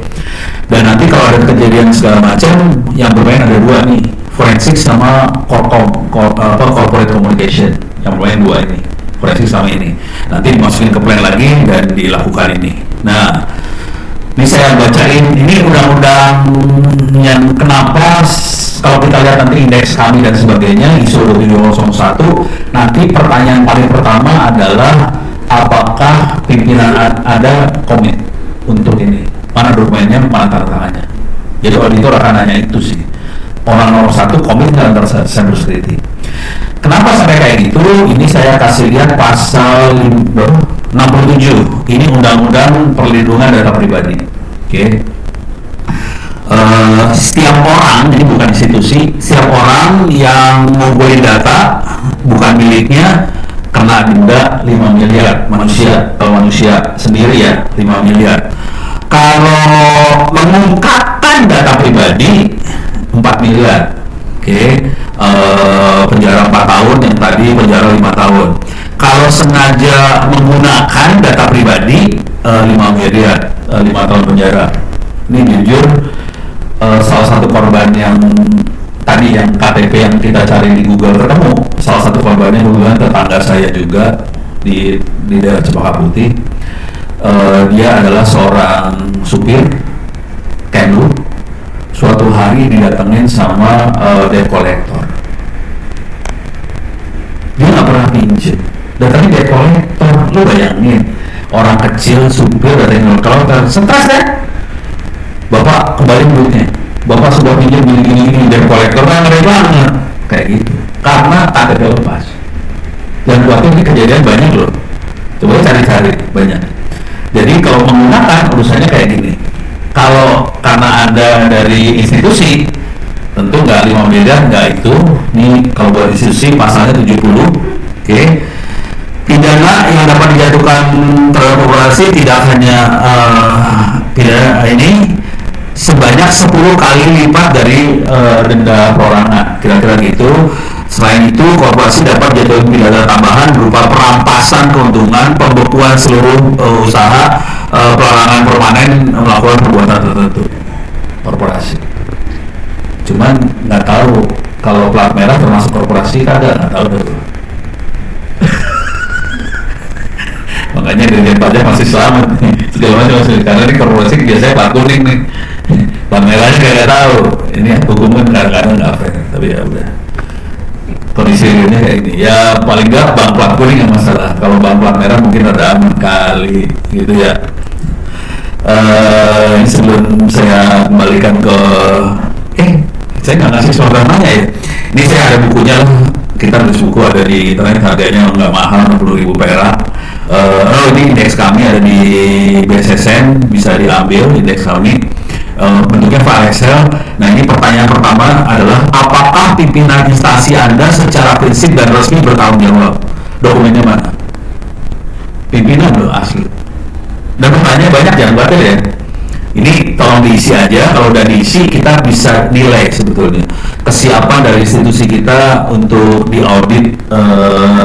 Dan nanti kalau ada kejadian segala macam, yang bermain ada dua nih, forensik sama corporate communication. Yang bermain dua ini, forensik sama ini. Nanti dimasukin ke plan lagi dan dilakukan ini. Nah, ini saya bacain, ini undang-undang yang kenapa kalau kita lihat nanti indeks kami dan sebagainya, ISO 27001, nanti pertanyaan paling pertama adalah apakah pimpinan ada komit untuk ini, mana dokumennya, mana tanda tangannya. Jadi auditor akan nanya itu sih, orang nomor satu komit nggak antara cybersecurity. Kenapa sampai kayak gitu? Ini saya kasih lihat pasal 67. Ini undang-undang perlindungan data pribadi. Oke. Setiap orang, ini bukan institusi, setiap orang yang ngumpulin data bukan miliknya kena denda 5 miliar manusia. Kalau manusia sendiri ya 5 miliar. Kalau mengungkapkan data pribadi 4 miliar. Oke. Penjara 4 tahun, yang tadi penjara 5 tahun. Kalau sengaja menggunakan data pribadi 5 miliar, 5 tahun penjara. Ini jujur salah satu korban yang tadi yang KTP yang kita cari di Google ketemu, salah satu korbannya kebetulan tetangga saya juga di daerah Cempaka Putih. Dia adalah seorang supir Kenlu. Suatu hari didatengin sama debt collector. Dia nggak pernah pinjam, datangin debt collector. Lu bayangin, orang kecil supir datangin debt collector, stres kan? Bapak kembali duitnya, bapak sudah pinjam gini debt collector, kan ngeri banget kayak gitu, karena KTP lepas. Dan waktu ini kejadian banyak loh, coba cari-cari banyak. Jadi kalau menggunakan urusannya kayak gini. Kalau karena ada dari institusi, tentu nggak 5 miliar, nggak itu. Ini kalau buat institusi pasalnya 70. Oke. Pidana yang dapat dijatuhkan terhadap korporasi tidak hanya pidana ini, sebanyak 10 kali lipat dari denda perorangan, kira-kira gitu. Selain itu, korporasi dapat jatuhi pidana tambahan berupa perampasan keuntungan, pembekuan seluruh usaha, pelarangan permanen melakukan perbuatan tertentu. Korporasi. Cuman nggak tahu kalau plat merah termasuk korporasi, kagak, nggak tahu deh. Makanya dirjen pajak masih selamat nih, segala macam masih, karena ini korporasi biasanya plat kuning nih, plat merahnya nggak tahu. Ini hukumnya kadang-kadang nggak fair, tapi ya udah. Kondisi realnya kayak ini. Ya paling nggak bank plat kuning yang masalah. Kalau bank plat merah mungkin ada aman kali, gitu ya. Sebelum saya kembalikan ke, saya nggak ngasih soal namanya ya. Ini saya ada bukunya lah. Kita nulis buku ada di internet, harganya nggak mahal, 60.000 perak. Ini indeks kami ada di BSSN, bisa diambil indeks kami. Bentuknya file Excel. Nah, ini pertanyaan pertama adalah, apakah pimpinan instansi Anda secara prinsip dan resmi bertanggung jawab? Dokumennya mana? Pimpinan loh, asli. Dan pertanyaan banyak, jangan batal ya. Ini tolong diisi aja. Kalau udah diisi, kita bisa nilai sebetulnya kesiapan dari institusi kita untuk diaudit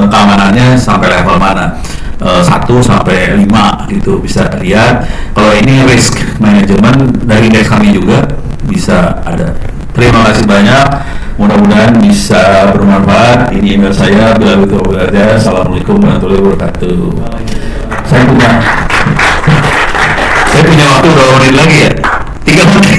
keamanannya sampai level mana. 1 sampai 5 gitu, bisa lihat. Kalau ini risk management dari indeks kami juga bisa ada. Terima kasih banyak, mudah-mudahan bisa bermanfaat. Ini email saya, bila betul saja. Assalamualaikum warahmatullahi wabarakatuh. Saya punya waktu 2 menit lagi ya, 3 menit.